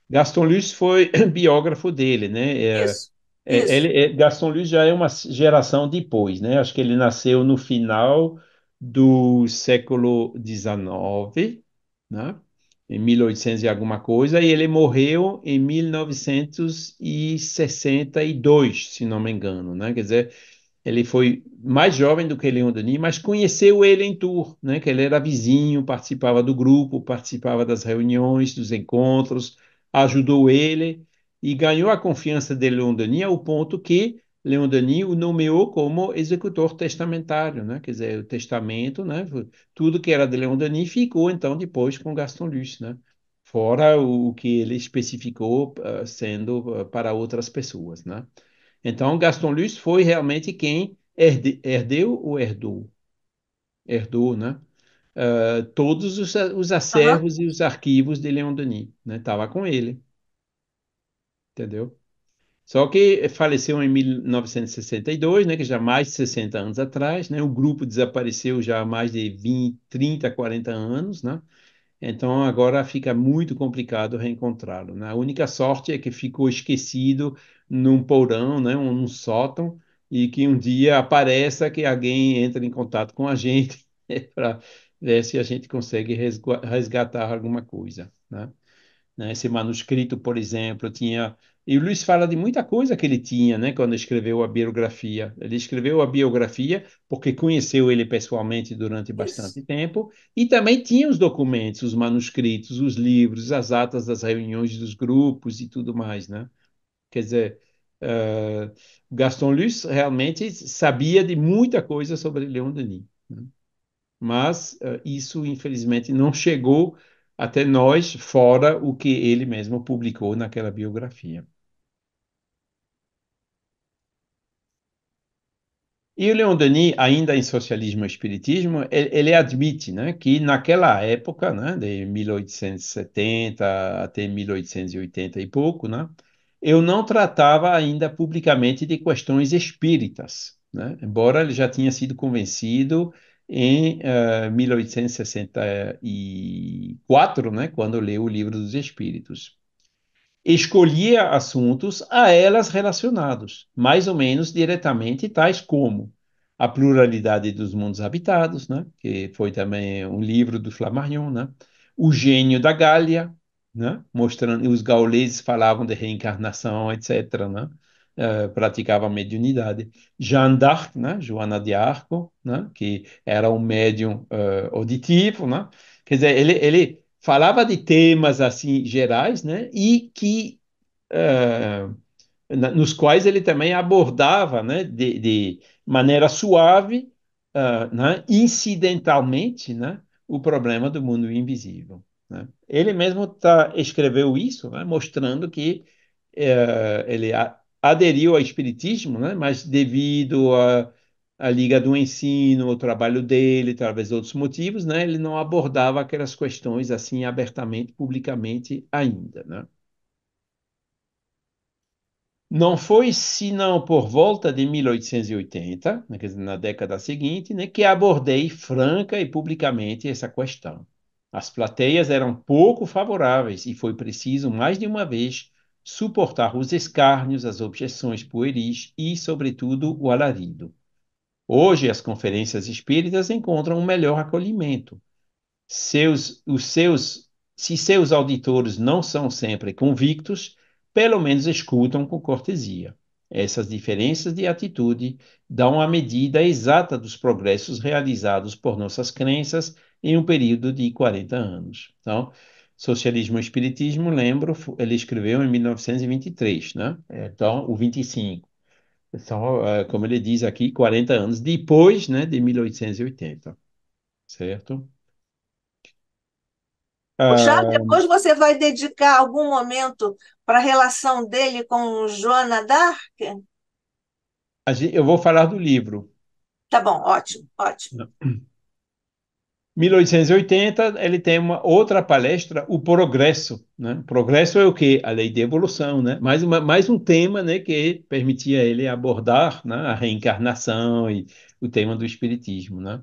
Gaston Luce foi biógrafo dele, né? Isso, isso. Gaston Luce já é uma geração depois, né? Acho que ele nasceu no final do século XIX, né? em 1800 e alguma coisa, e ele morreu em 1962, se não me engano, né? Quer dizer, ele foi mais jovem do que Leon Denis, mas conheceu ele em Tours, né? Que ele era vizinho, participava do grupo, participava das reuniões, dos encontros, ajudou ele e ganhou a confiança de Leon Denis ao ponto que Leon Denis o nomeou como executor testamentário, né? Quer dizer, o testamento, né? Tudo que era de Leon Denis ficou então depois com Gaston Lus, né? Fora o que ele especificou sendo para outras pessoas, né? Então, Gaston Lus foi realmente quem herdeu ou herdou? Herdou, né? Todos os Aham. acervos e os arquivos de Leon Denis, né? Estava com ele, entendeu? Só que faleceu em 1962, né? Que já há mais de 60 anos atrás, né? O grupo desapareceu já há mais de 20, 30, 40 anos, né? Então agora fica muito complicado reencontrá-lo, né? A única sorte é que ficou esquecido num porão, né? Num sótão, e que um dia apareça que alguém entre em contato com a gente para ver se a gente consegue resgatar alguma coisa, né? Esse manuscrito, por exemplo, tinha. E o Luiz fala de muita coisa que ele tinha, né, quando escreveu a biografia. Ele escreveu a biografia porque conheceu ele pessoalmente durante Isso. bastante tempo e também tinha os documentos, os manuscritos, os livros, as atas das reuniões dos grupos e tudo mais, né? Quer dizer, Gaston Luce realmente sabia de muita coisa sobre Leon Denis, né? Mas isso, infelizmente, não chegou até nós, fora o que ele mesmo publicou naquela biografia. E o Leon Denis, ainda em Socialismo e Espiritismo, ele admite, né, que naquela época, né, de 1870 até 1880 e pouco, né, eu não tratava ainda publicamente de questões espíritas, né, embora ele já tinha sido convencido em 1864, né, quando leu o Livro dos Espíritos. Escolhia assuntos a elas relacionados, mais ou menos diretamente, tais como a pluralidade dos mundos habitados, né? Que foi também um livro do Flammarion, né? O gênio da Gália, né? Mostrando os gauleses falavam de reencarnação, etc., né? Praticavam mediunidade. Jeanne d'Arc, né? Joana de Arco, né? Que era um médium auditivo, né? Quer dizer, ele falava de temas assim gerais, né? E que eh, nos quais ele também abordava, né, de maneira suave, né, incidentalmente, né, o problema do mundo invisível, né? Ele mesmo escreveu isso, né, mostrando que ele aderiu ao espiritismo, né, mas devido à Liga do Ensino, o trabalho dele, talvez outros motivos, né, ele não abordava aquelas questões assim abertamente, publicamente ainda, né? Não foi senão por volta de 1880, né, quer dizer, na década seguinte, né, que abordei franca e publicamente essa questão. As plateias eram pouco favoráveis e foi preciso, mais de uma vez, suportar os escárnios, as objeções pueris e, sobretudo, o alarido. Hoje, as conferências espíritas encontram um melhor acolhimento. Se seus auditores não são sempre convictos, pelo menos escutam com cortesia. Essas diferenças de atitude dão a medida exata dos progressos realizados por nossas crenças em um período de 40 anos. Então, Socialismo e Espiritismo, lembro, ele escreveu em 1923, né? Então, o 25. São, como ele diz aqui, 40 anos depois, né, de 1880, certo? Já Ah, depois você vai dedicar algum momento para a relação dele com Joana d'Arc? eu vou falar do livro. Tá bom, ótimo, ótimo. 1880, ele tem uma outra palestra, o progresso, né? O progresso é o quê? A lei de evolução, né? Mais um tema, né, que permitia ele abordar, né, a reencarnação e o tema do espiritismo, né?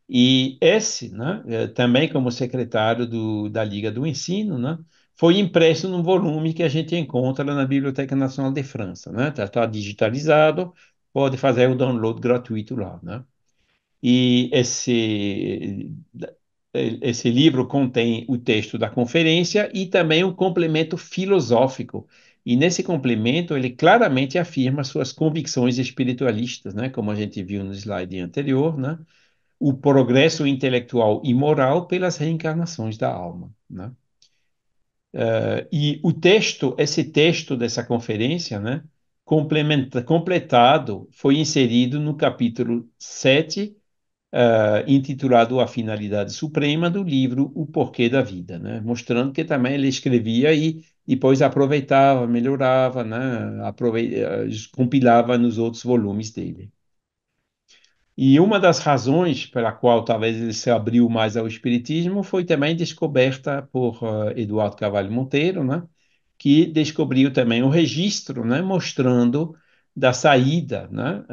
E esse, né, também como secretário da Liga do Ensino, né, foi impresso num volume que a gente encontra na Biblioteca Nacional de França, né? Está digitalizado, pode fazer o download gratuito lá, né? E esse esse livro contém o texto da conferência e também um complemento filosófico. E nesse complemento ele claramente afirma suas convicções espiritualistas, né? Como a gente viu no slide anterior, né? O progresso intelectual e moral pelas reencarnações da alma, né? E o texto, esse texto dessa conferência, né, completado, foi inserido no capítulo 7, intitulado A Finalidade Suprema, do livro O Porquê da Vida, né, mostrando que também ele escrevia e depois aproveitava, melhorava, né, compilava nos outros volumes dele. E uma das razões pela qual talvez ele se abriu mais ao espiritismo foi também descoberta por Eduardo Carvalho Monteiro, né? Que descobriu também o registro, né? Mostrando da saída, né?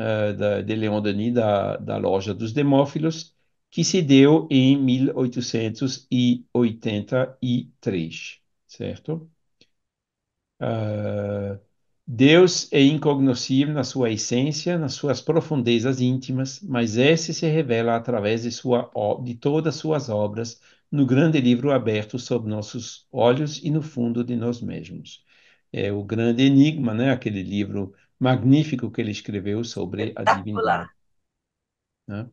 De Leon Denis da loja dos Demófilos, que se deu em 1883, certo? Ah, Deus é incognoscível na sua essência, nas suas profundezas íntimas, mas esse se revela através de todas suas obras no grande livro aberto sob nossos olhos e no fundo de nós mesmos. É o grande enigma, né? Aquele livro magnífico que ele escreveu sobre a Espetacular. divindade, né?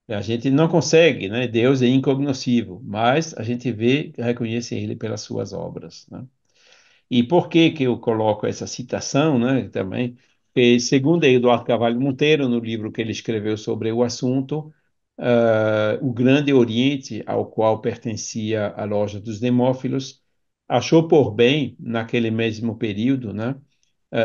A gente não consegue, né? Deus é incognoscível, mas a gente vê, reconhece ele pelas suas obras, né? E por que que eu coloco essa citação, né, também? Porque, segundo Eduardo Carvalho Monteiro, no livro que ele escreveu sobre o assunto, o Grande Oriente, ao qual pertencia a loja dos Demófilos, achou por bem, naquele mesmo período, né,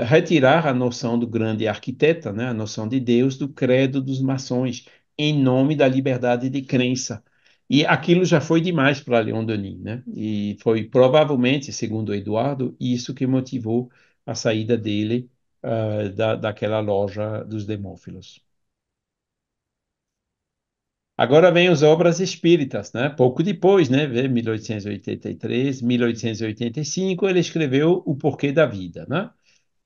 retirar a noção do grande arquiteta, né, a noção de Deus, do credo dos maçons, em nome da liberdade de crença. E aquilo já foi demais para Leon Denis, né? E foi provavelmente, segundo Eduardo, isso que motivou a saída dele daquela loja dos Demófilos. Agora vem as obras espíritas, né? Pouco depois, né? Vê 1883, 1885, ele escreveu O Porquê da Vida, né?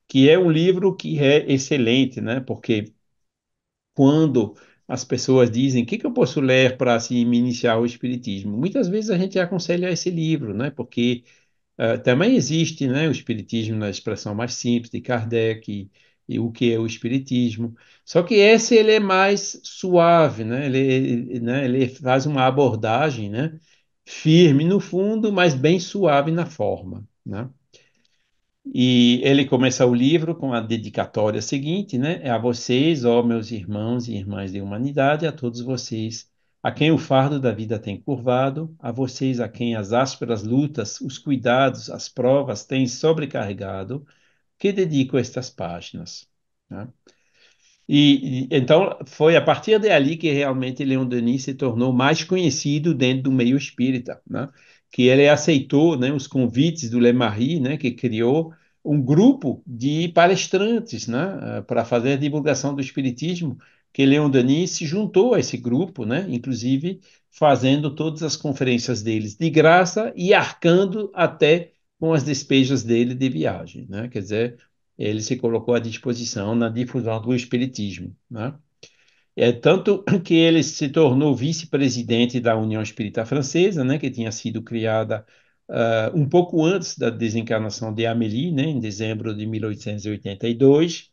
Que é um livro que é excelente, né? Porque quando as pessoas dizem o que eu posso ler para assim, me iniciar o espiritismo, muitas vezes a gente aconselha esse livro, né? Porque também existe, né, o espiritismo na expressão mais simples de Kardec e o que é o espiritismo. Só que esse ele é mais suave, né? Ele faz uma abordagem, né, firme no fundo, mas bem suave na forma, né? E ele começa o livro com a dedicatória seguinte, né? É a vocês, ó meus irmãos e irmãs de humanidade, a todos vocês, a quem o fardo da vida tem curvado, a vocês a quem as ásperas lutas, os cuidados, as provas têm sobrecarregado, que dedico estas páginas, né? Então foi a partir dali que realmente Leon Denis se tornou mais conhecido dentro do meio espírita, né? Que ele aceitou, né, os convites do Le Marie, né, que criou um grupo de palestrantes, né, para fazer a divulgação do espiritismo, que Leon Denis se juntou a esse grupo, né, inclusive fazendo todas as conferências deles de graça e arcando até com as despesas dele de viagem, né? Quer dizer, ele se colocou à disposição na difusão do espiritismo, né? É tanto que ele se tornou vice-presidente da União Espírita Francesa, né, que tinha sido criada um pouco antes da desencarnação de Amélie, né, em dezembro de 1882,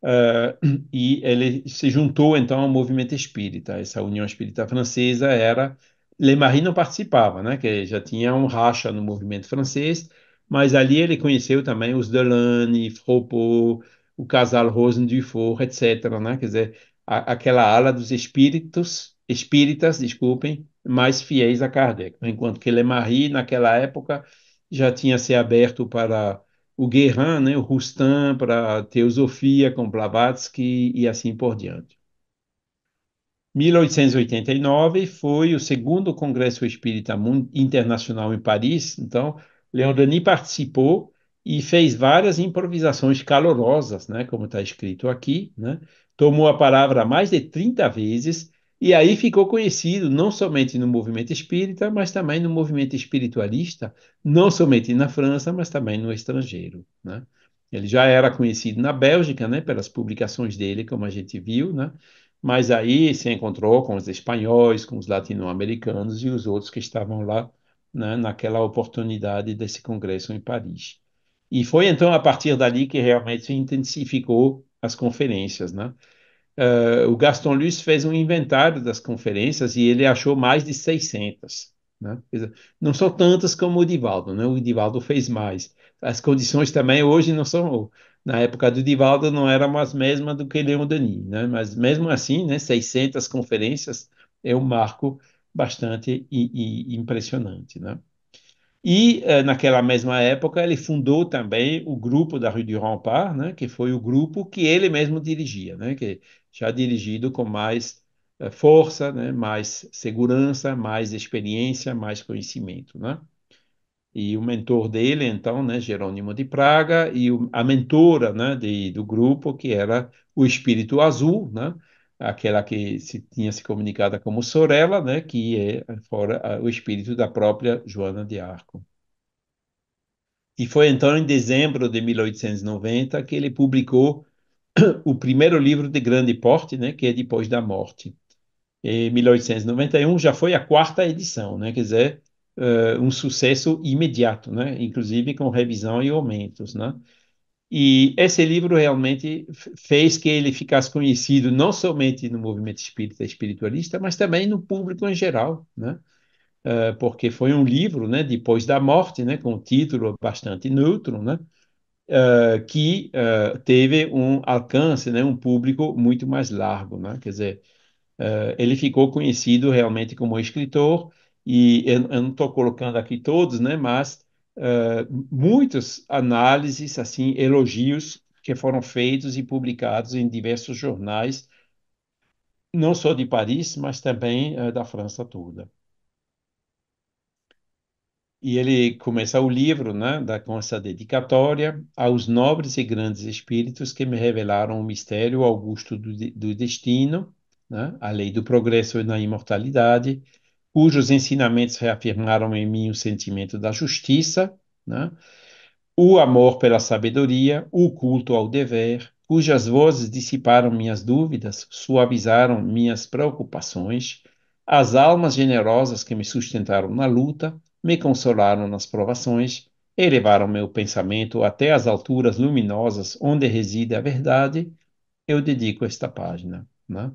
uh, e ele se juntou então ao movimento espírita. Essa União Espírita Francesa era. Le Marie não participava, né? Que já tinha um racha no movimento francês, mas ali ele conheceu também os Delane, Fropo, o casal Rosen-Dufour, etc., né? Quer dizer, aquela ala dos espíritas, desculpem, mais fiéis a Kardec, enquanto que Le Marie, naquela época, já tinha se aberto para o Guérin, né, o Roustan para a Teosofia com Blavatsky e assim por diante. 1889 foi o segundo Congresso Espírita Internacional em Paris, então Leon Denis participou e fez várias improvisações calorosas, né, como está escrito aqui, né, tomou a palavra mais de 30 vezes e aí ficou conhecido não somente no movimento espírita, mas também no movimento espiritualista, não somente na França, mas também no estrangeiro, né. Ele já era conhecido na Bélgica, né, pelas publicações dele, como a gente viu, né, mas aí se encontrou com os espanhóis, com os latino-americanos e os outros que estavam lá, né, naquela oportunidade desse congresso em Paris. E foi então a partir dali que realmente se intensificou as conferências, né? O Gaston Luce fez um inventário das conferências e ele achou mais de 600, né? Quer dizer, não são tantas como o Divaldo, né? O Divaldo fez mais. As condições também hoje não são, na época do Divaldo não eram as mesmas do que Leon Denis, né? Mas mesmo assim, né, 600 conferências é um marco bastante impressionante, né? E, naquela mesma época, ele fundou também o grupo da Rue du Rempart, né, que foi o grupo que ele mesmo dirigia, né, que já dirigido com mais força, né, mais segurança, mais experiência, mais conhecimento, né? E o mentor dele, então, né, Jerônimo de Praga, e a mentora, né, do grupo, que era o Espírito Azul, né, aquela que tinha se comunicado como Sorella, né, que é fora o espírito da própria Joana de Arco. E foi então em dezembro de 1890 que ele publicou o primeiro livro de grande porte, né, que é Depois da Morte. Em 1891 já foi a quarta edição, né, quer dizer, um sucesso imediato, né, inclusive com revisão e aumentos, né. E esse livro realmente fez que ele ficasse conhecido não somente no movimento espírita espiritualista, mas também no público em geral, né, porque foi um livro, né, depois da morte, né, com um título bastante neutro, né, que teve um alcance, né, um público muito mais largo, né? Quer dizer, ele ficou conhecido realmente como escritor e eu não estou colocando aqui todos, né, mas muitas análises, assim, elogios que foram feitos e publicados em diversos jornais, não só de Paris, mas também da França toda. E ele começa o livro, né, com essa dedicatória aos nobres e grandes espíritos que me revelaram o mistério augusto do destino, né, a lei do progresso e da imortalidade, cujos ensinamentos reafirmaram em mim o sentimento da justiça, né, o amor pela sabedoria, o culto ao dever, cujas vozes dissiparam minhas dúvidas, suavizaram minhas preocupações, as almas generosas que me sustentaram na luta, me consolaram nas provações, elevaram meu pensamento até as alturas luminosas onde reside a verdade, eu dedico esta página, né?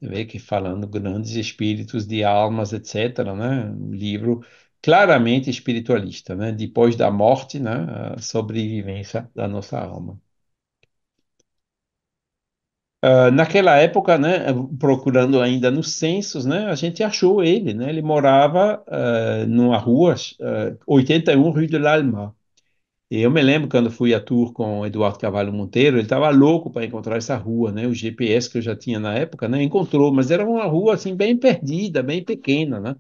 Vê que falando grandes espíritos de almas, etc., né? Um livro claramente espiritualista, né? Depois da morte, né? A sobrevivência da nossa alma. Naquela época, né? Procurando ainda nos censos, né? A gente achou ele, né? Ele morava numa rua 81 Rue de l'Alma. E eu me lembro quando fui a tour com o Eduardo Carvalho Monteiro, ele estava louco para encontrar essa rua, né? O GPS que eu já tinha na época, né? Encontrou, mas era uma rua assim bem perdida, bem pequena, né?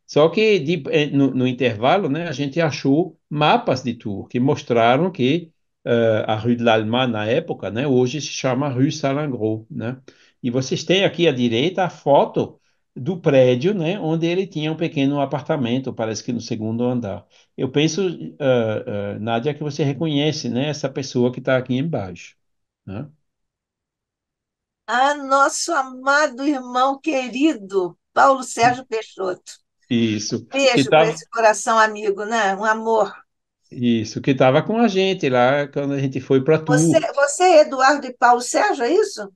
Só que no intervalo, né, a gente achou mapas de tour que mostraram que a Rue de l'Allemagne na época, né, hoje se chama Rue Salengro, né? E vocês têm aqui à direita a foto do prédio, né, onde ele tinha um pequeno apartamento, parece que no segundo andar. Eu penso, Nádia, que você reconhece, né, essa pessoa que está aqui embaixo, né? Ah, nosso amado irmão querido, Paulo Sérgio Peixoto. Isso, que Beijo para tá, esse coração amigo, né? Um amor. isso, que estava com a gente lá quando a gente foi para Você, tour. você, é Eduardo e Paulo Sérgio, é isso?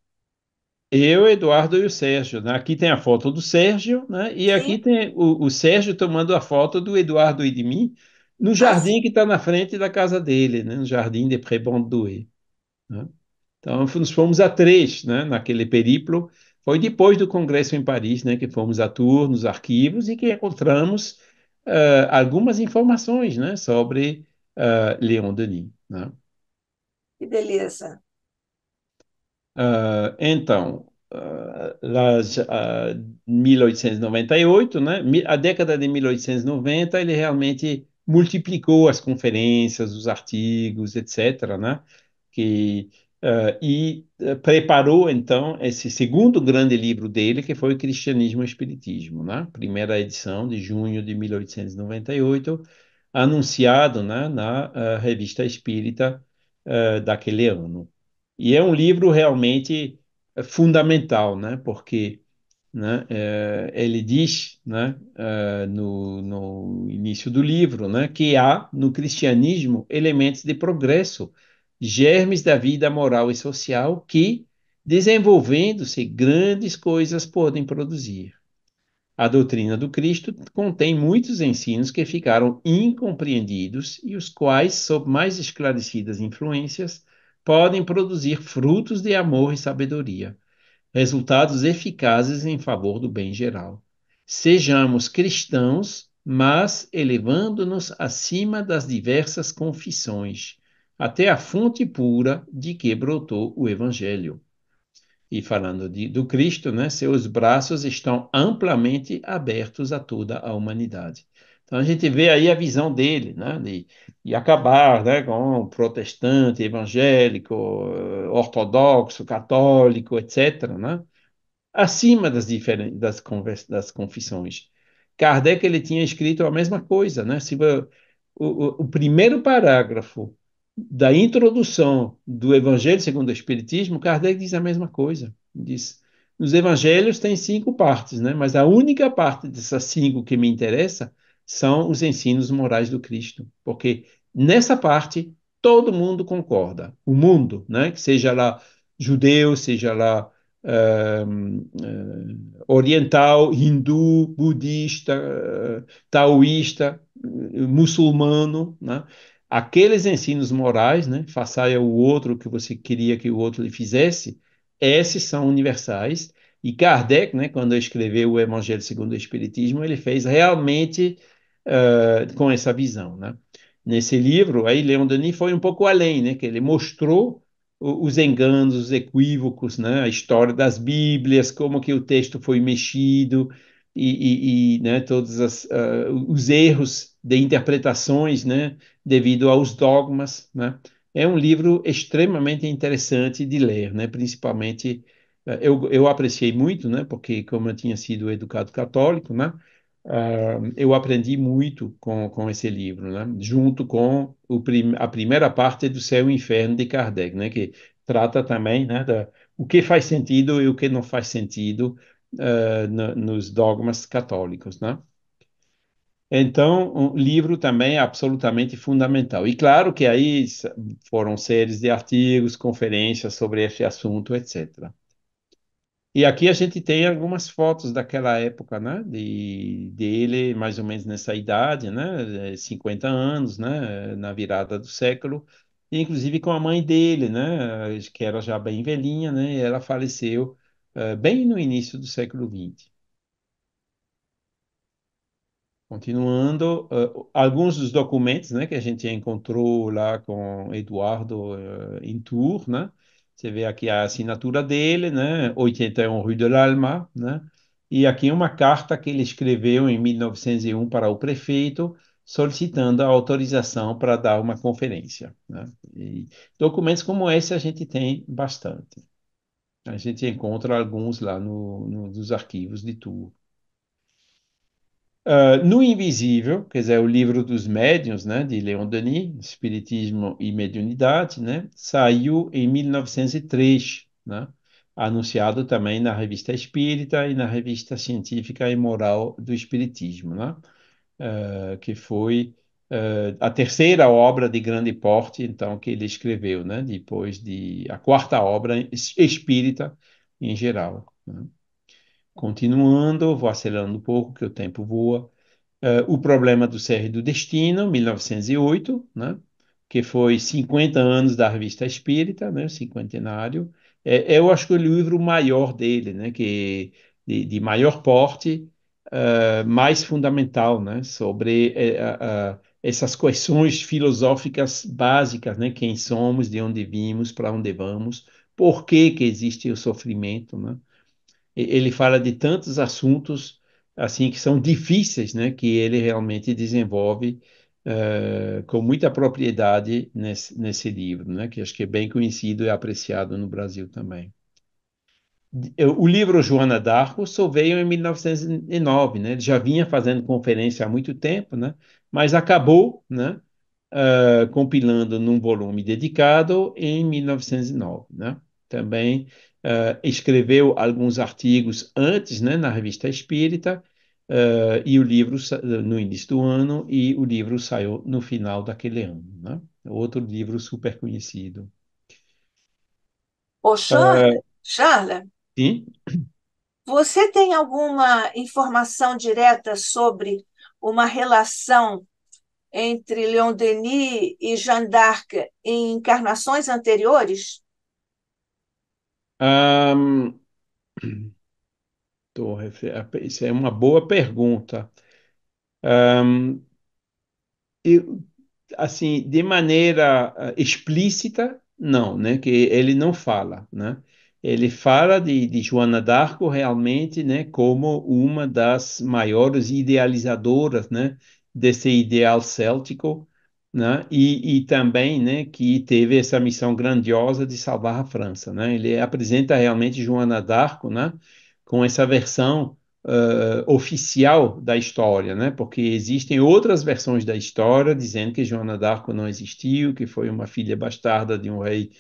Eu, Eduardo e o Sérgio, né? Aqui tem a foto do Sérgio, né? E aqui Sim. tem o Sérgio tomando a foto do Eduardo e de mim no Ah, sim, jardim que está na frente da casa dele, né? No jardim de Pré-Bondouet, né? Então, nós fomos a três, né? Naquele periplo. Foi depois do congresso em Paris, né? Que fomos a tour nos arquivos e que encontramos algumas informações, né? Sobre Léon Denis, né? que beleza. Então, lá, 1898, né? A década de 1890, ele realmente multiplicou as conferências, os artigos, etc., né? Que, preparou, então, esse segundo grande livro dele, que foi o Cristianismo e o Espiritismo, né? Primeira edição, de junho de 1898, anunciado, né, na Revista Espírita daquele ano. E é um livro realmente fundamental, né? Porque, né, ele diz, né, no início do livro, né, que há no cristianismo elementos de progresso, germes da vida moral e social que, desenvolvendo-se, grandes coisas podem produzir. A doutrina do Cristo contém muitos ensinos que ficaram incompreendidos e os quais, sob mais esclarecidas influências, podem produzir frutos de amor e sabedoria, resultados eficazes em favor do bem geral. Sejamos cristãos, mas elevando-nos acima das diversas confissões, até a fonte pura de que brotou o Evangelho. E falando do Cristo, né, seus braços estão amplamente abertos a toda a humanidade. Então a gente vê aí a visão dele, né, de acabar, né, com o protestante, evangélico, ortodoxo, católico, etc., né, acima das confissões. Kardec ele tinha escrito a mesma coisa, né? Se o primeiro parágrafo da introdução do Evangelho segundo o Espiritismo, Kardec diz a mesma coisa. Diz: os Evangelhos têm 5 partes, né? Mas a única parte dessas 5 que me interessa são os ensinos morais do Cristo, porque nessa parte todo mundo concorda, o mundo, né? Que seja lá judeu, seja lá oriental, hindu, budista, taoísta, muçulmano, né? Aqueles ensinos morais, né? Faça ao outro o que você queria que o outro lhe fizesse, esses são universais. E Kardec, né, quando escreveu o Evangelho segundo o Espiritismo, ele fez realmente com essa visão, né? Nesse livro, aí Leon Denis foi um pouco além, né? Que ele mostrou os enganos, os equívocos, né? A história das Bíblias, como que o texto foi mexido né? Todos os erros de interpretações, né? Devido aos dogmas, né? É um livro extremamente interessante de ler, né? Principalmente eu apreciei muito, né? Porque como eu tinha sido educado católico, né? Eu aprendi muito com esse livro, né? Junto com a primeira parte do Céu e Inferno de Kardec, né? Que trata também, né, o que faz sentido e o que não faz sentido nos dogmas católicos, né? Então, o livro também é absolutamente fundamental. E claro que aí foram séries de artigos, conferências sobre esse assunto, etc. E aqui a gente tem algumas fotos daquela época, né? Dele mais ou menos nessa idade, né? 50 anos, né? Na virada do século. E, inclusive com a mãe dele, né? Que era já bem velhinha, né? E ela faleceu bem no início do século XX. Continuando, alguns dos documentos, né, que a gente encontrou lá com Eduardo em Tours, né? Você vê aqui a assinatura dele, né? 81 Rue de l'Alma, né? E aqui uma carta que ele escreveu em 1901 para o prefeito, solicitando a autorização para dar uma conferência, né? E documentos como esse a gente tem bastante. A gente encontra alguns lá nos arquivos de Tours. No Invisível, quer dizer, o livro dos médiuns, né, de Leon Denis, Espiritismo e Mediunidade, né, saiu em 1903, né, anunciado também na Revista Espírita e na Revista Científica e Moral do Espiritismo, né, que foi a terceira obra de grande porte, então, que ele escreveu, né, depois de a quarta obra espírita em geral, né. Continuando, vou acelerando um pouco, que o tempo voa. O Problema do Ser e do Destino, 1908, né? Que foi 50 anos da Revista Espírita, né? Cinquentenário. Eu acho que o livro maior dele, né? De maior porte, mais fundamental, né? Sobre essas questões filosóficas básicas, né? Quem somos, de onde vimos, para onde vamos, por que que existe o sofrimento, né? Ele fala de tantos assuntos assim que são difíceis, né, que ele realmente desenvolve com muita propriedade nesse livro, né, que acho que é bem conhecido e apreciado no Brasil também. O livro Joana d'Arco só veio em 1909, né? Ele já vinha fazendo conferência há muito tempo, né? Mas acabou, né, compilando num volume dedicado em 1909, né? também escreveu alguns artigos antes, né, na Revista Espírita, e o livro no início do ano, e o livro saiu no final daquele ano, né? Outro livro super conhecido. Ô, Ah, Charla, sim. você tem alguma informação direta sobre uma relação entre Leon Denis e Jeanne d'Arc em encarnações anteriores? Ahm, Isso é uma boa pergunta. Ahm, eu, assim, de maneira explícita, não, né? Que ele não fala, né? Ele fala de Joana d'Arco realmente, né? Como uma das maiores idealizadoras, né? Desse ideal céltico, né? E também, né? Que teve essa missão grandiosa de salvar a França, né? Ele apresenta realmente Joana d'Arco, né? Com essa versão oficial da história, né? Porque existem outras versões da história dizendo que Joana d'Arco não existiu, que foi uma filha bastarda de um rei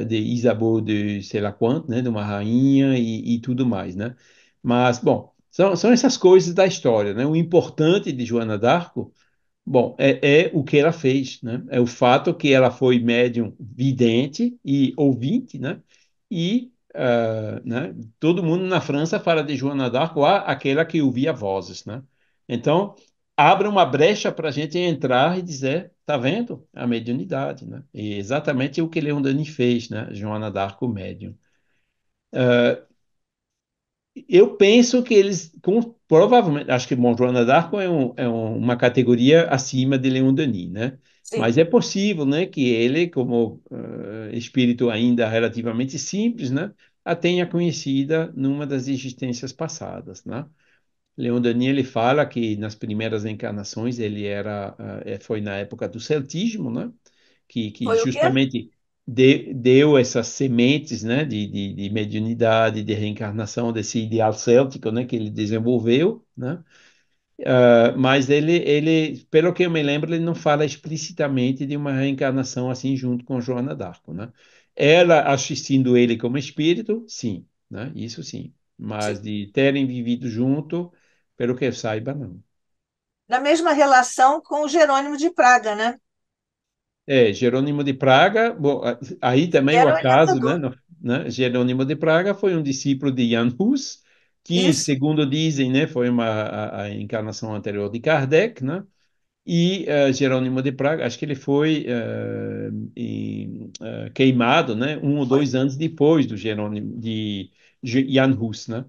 de Isabeau de sei lá quanto, né? De uma rainha e tudo mais, né? Mas, bom, são essas coisas da história, né? O importante de Joana d'Arco, bom, é o que ela fez, né? É o fato que ela foi médium vidente e ouvinte, né? E né, todo mundo na França fala de Joana d'Arc, aquela que ouvia vozes, né? Então, abre uma brecha para a gente entrar e dizer, tá vendo? A mediunidade, né? E exatamente o que Leon Denis fez, né? Joana d'Arc, o médium. Eu penso que eles, provavelmente, acho que bom, Joana d'Arc uma categoria acima de Leon Denis, né? Sim, Mas é possível, né, que ele, como espírito ainda relativamente simples, né, a tenha conhecida numa das existências passadas, né? Leon Denis ele fala que nas primeiras encarnações ele foi na época do celtismo, né? Que foi o quê? justamente deu essas sementes, né? De mediunidade, de reencarnação desse ideal céltico, né? Que ele desenvolveu, né? Mas pelo que eu me lembro, ele não fala explicitamente de uma reencarnação assim junto com Joana d'Arco, né? Ela assistindo ele como espírito, sim, né? Isso sim. Mas Sim. de terem vivido junto, pelo que eu saiba, não. Na mesma relação com o Jerônimo de Praga, né? Jerônimo de Praga, bom, aí Que também o era o acaso, né? orientador. Jerônimo de Praga foi um discípulo de Jan Hus, que, Isso, segundo dizem, né, foi a encarnação anterior de Kardec, né? E Jerônimo de Praga, acho que ele foi queimado, né, 1 ou 2 anos depois do Jerônimo de Jan Hus, né?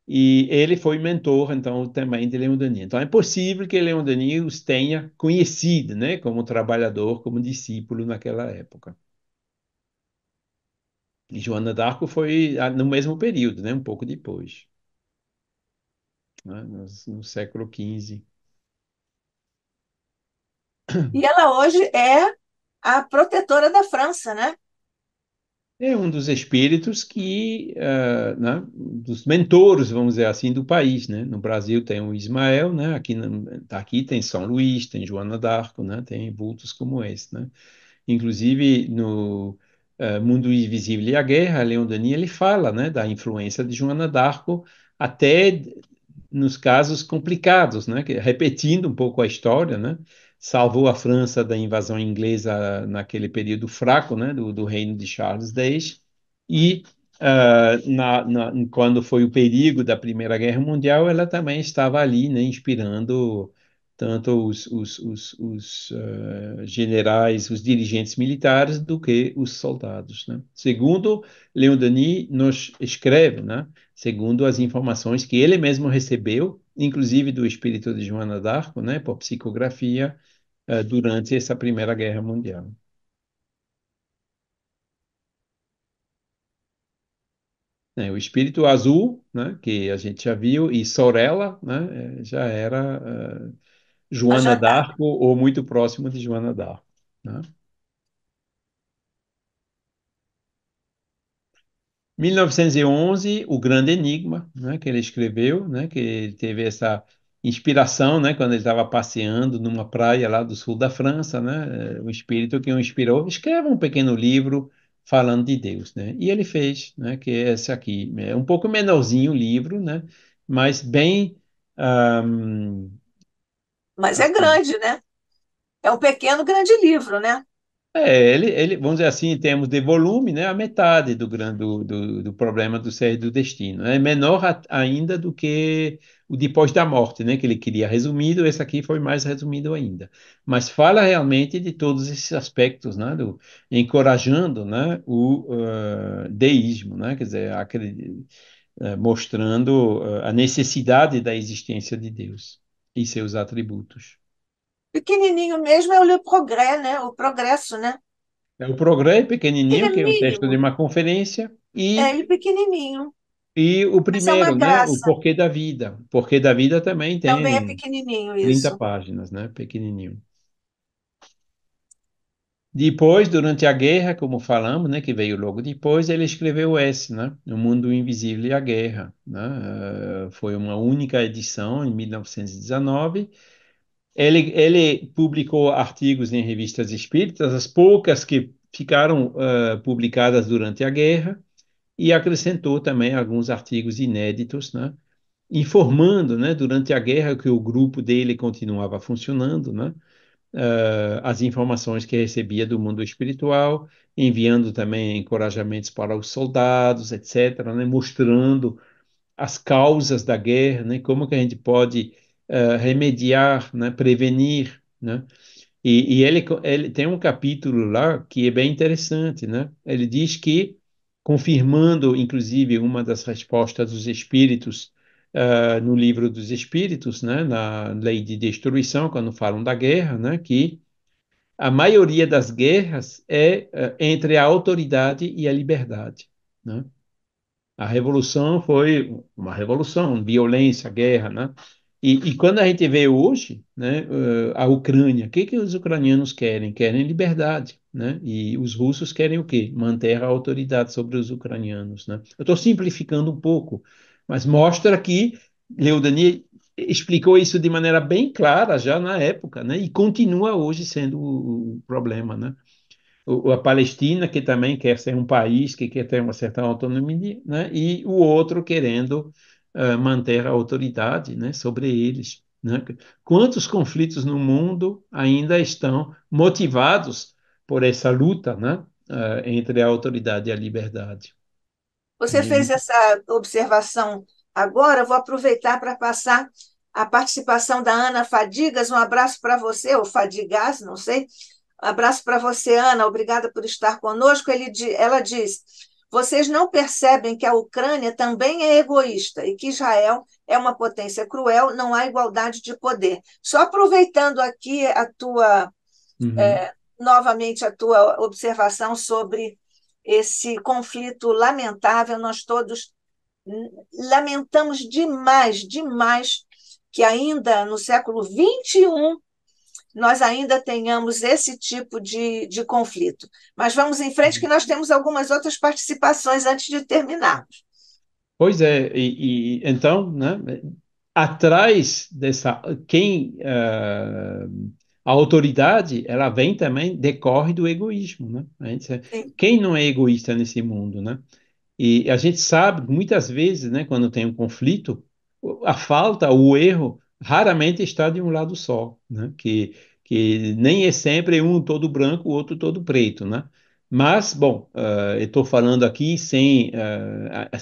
E ele foi mentor, então, também de Leon Denis. Então, é possível que Leon Denis os tenha conhecido, né, como trabalhador, como discípulo naquela época. E Joana d'Arco foi no mesmo período, né, um pouco depois, né, no século XV. e ela hoje é a protetora da França, né? É um dos espíritos né, dos mentores, vamos dizer assim, do país, né? No Brasil tem o Ismael, né? Aqui tem São Luís, tem Joana d'Arco, né? Tem vultos como esse, né? Inclusive, no Mundo Invisível e a Guerra, Leon Denis, ele fala, né, da influência de Joana d'Arco até nos casos complicados, né, repetindo um pouco a história, né, salvou a França da invasão inglesa naquele período fraco, né, do reino de Charles X, e quando foi o perigo da Primeira Guerra Mundial, ela também estava ali, né, inspirando tanto os generais, os dirigentes militares, do que os soldados, né? Segundo Leon Denis nos escreve, né? Segundo as informações que ele mesmo recebeu, inclusive do espírito de Joana d'Arco, né? Por psicografia, durante essa Primeira Guerra Mundial. O espírito azul, né? Que a gente já viu, e Sorella, né? Já era A Joana Jeanne d'Arc. d'Arco ou muito próximo de Joana d'Arco, né? 1911, O Grande Enigma, né, que ele escreveu, né, que ele teve essa inspiração, né, quando ele estava passeando numa praia lá do sul da França, né, o espírito que o inspirou. Escreva um pequeno livro falando de Deus, né? E ele fez, né? Que é esse aqui. É um pouco menorzinho o livro, né? Mas bem, ahm, Mas é assim, grande, né? É um pequeno grande livro, né? vamos dizer assim, em termos de volume, né? A metade do problema do ser e do destino. É menor ainda do que o depois da morte, né? Que ele queria resumido. Esse aqui foi mais resumido ainda. Mas fala realmente de todos esses aspectos, né? Encorajando, né? O deísmo, né? Quer dizer, mostrando a necessidade da existência de Deus e seus atributos. Pequenininho mesmo é o Le Progrès, né? O progresso, né? É o Progrès Ele pequenininho, é que é um texto de mínimo, uma conferência, é ele pequenininho, e o mas é uma primeiro, né, o graça. Porquê da Vida. O Porquê da Vida também Também é tem pequenininho 30 isso. páginas, né, pequenininho. Depois, durante a guerra, como falamos, né, que veio logo depois, ele escreveu o S, né, O Mundo Invisível e a Guerra, né, foi uma única edição em 1919. Ele publicou artigos em revistas espíritas, as poucas que ficaram publicadas durante a guerra, e acrescentou também alguns artigos inéditos, né, informando, né, durante a guerra que o grupo dele continuava funcionando, né, as informações que recebia do mundo espiritual, enviando também encorajamentos para os soldados, etc., né, mostrando as causas da guerra, né, como que a gente pode remediar, né, prevenir, né? E ele tem um capítulo lá que é bem interessante, né? Ele diz que, confirmando, inclusive, uma das respostas dos espíritos no livro dos espíritos, né? Na lei de destruição, quando falam da guerra, né? Que a maioria das guerras é entre a autoridade e a liberdade, né? A revolução foi uma revolução, violência, guerra, né? E quando a gente vê hoje, né, a Ucrânia, o que que os ucranianos querem? Querem liberdade, né? E os russos querem o quê? Manter a autoridade sobre os ucranianos, né? Eu estou simplificando um pouco, mas mostra que Leodani explicou isso de maneira bem clara já na época, né? E continua hoje sendo o problema, né? A Palestina, que também quer ser um país, que quer ter uma certa autonomia, né? E o outro querendo manter a autoridade, né, sobre eles, né? Quantos conflitos no mundo ainda estão motivados por essa luta, né, entre a autoridade e a liberdade? Você Né? fez essa observação agora, eu vou aproveitar para passar a participação da Ana Fadigas. Um abraço para você, ou Fadigas, não sei. Um abraço para você, Ana. Obrigada por estar conosco. Ela diz: vocês não percebem que a Ucrânia também é egoísta e que Israel é uma potência cruel, não há igualdade de poder. Só aproveitando aqui Uhum. novamente a tua observação sobre esse conflito lamentável, nós todos lamentamos demais, demais que ainda no século XXI nós ainda tenhamos esse tipo de conflito. Mas vamos em frente, que nós temos algumas outras participações antes de terminarmos. Pois é, então, né, atrás dessa, a autoridade, ela vem também, decorre do egoísmo, né? Sim, Quem não é egoísta nesse mundo, né? E a gente sabe, muitas vezes, né, quando tem um conflito, a falta, o erro, raramente está de um lado só, né? Que nem é sempre um todo branco, o outro todo preto, né? Mas, bom, eu estou falando aqui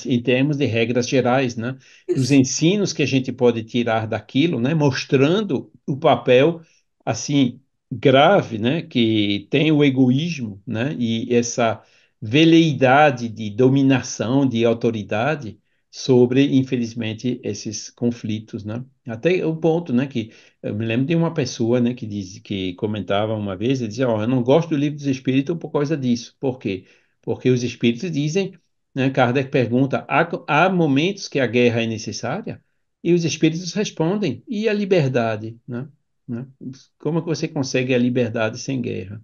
em termos de regras gerais, né? Dos isso. ensinos que a gente pode tirar daquilo, né? Mostrando o papel, assim, grave, né? Que tem o egoísmo, né? E essa veleidade de dominação, de autoridade sobre, infelizmente, esses conflitos, né? Até o ponto, né, que eu me lembro de uma pessoa, né, que comentava uma vez, ele dizia, ó, eu não gosto do livro dos Espíritos por causa disso. Por quê? Porque os Espíritos dizem, né, Kardec pergunta, há momentos que a guerra é necessária? E os Espíritos respondem, e a liberdade, né? Né? Como é que você consegue a liberdade sem guerra?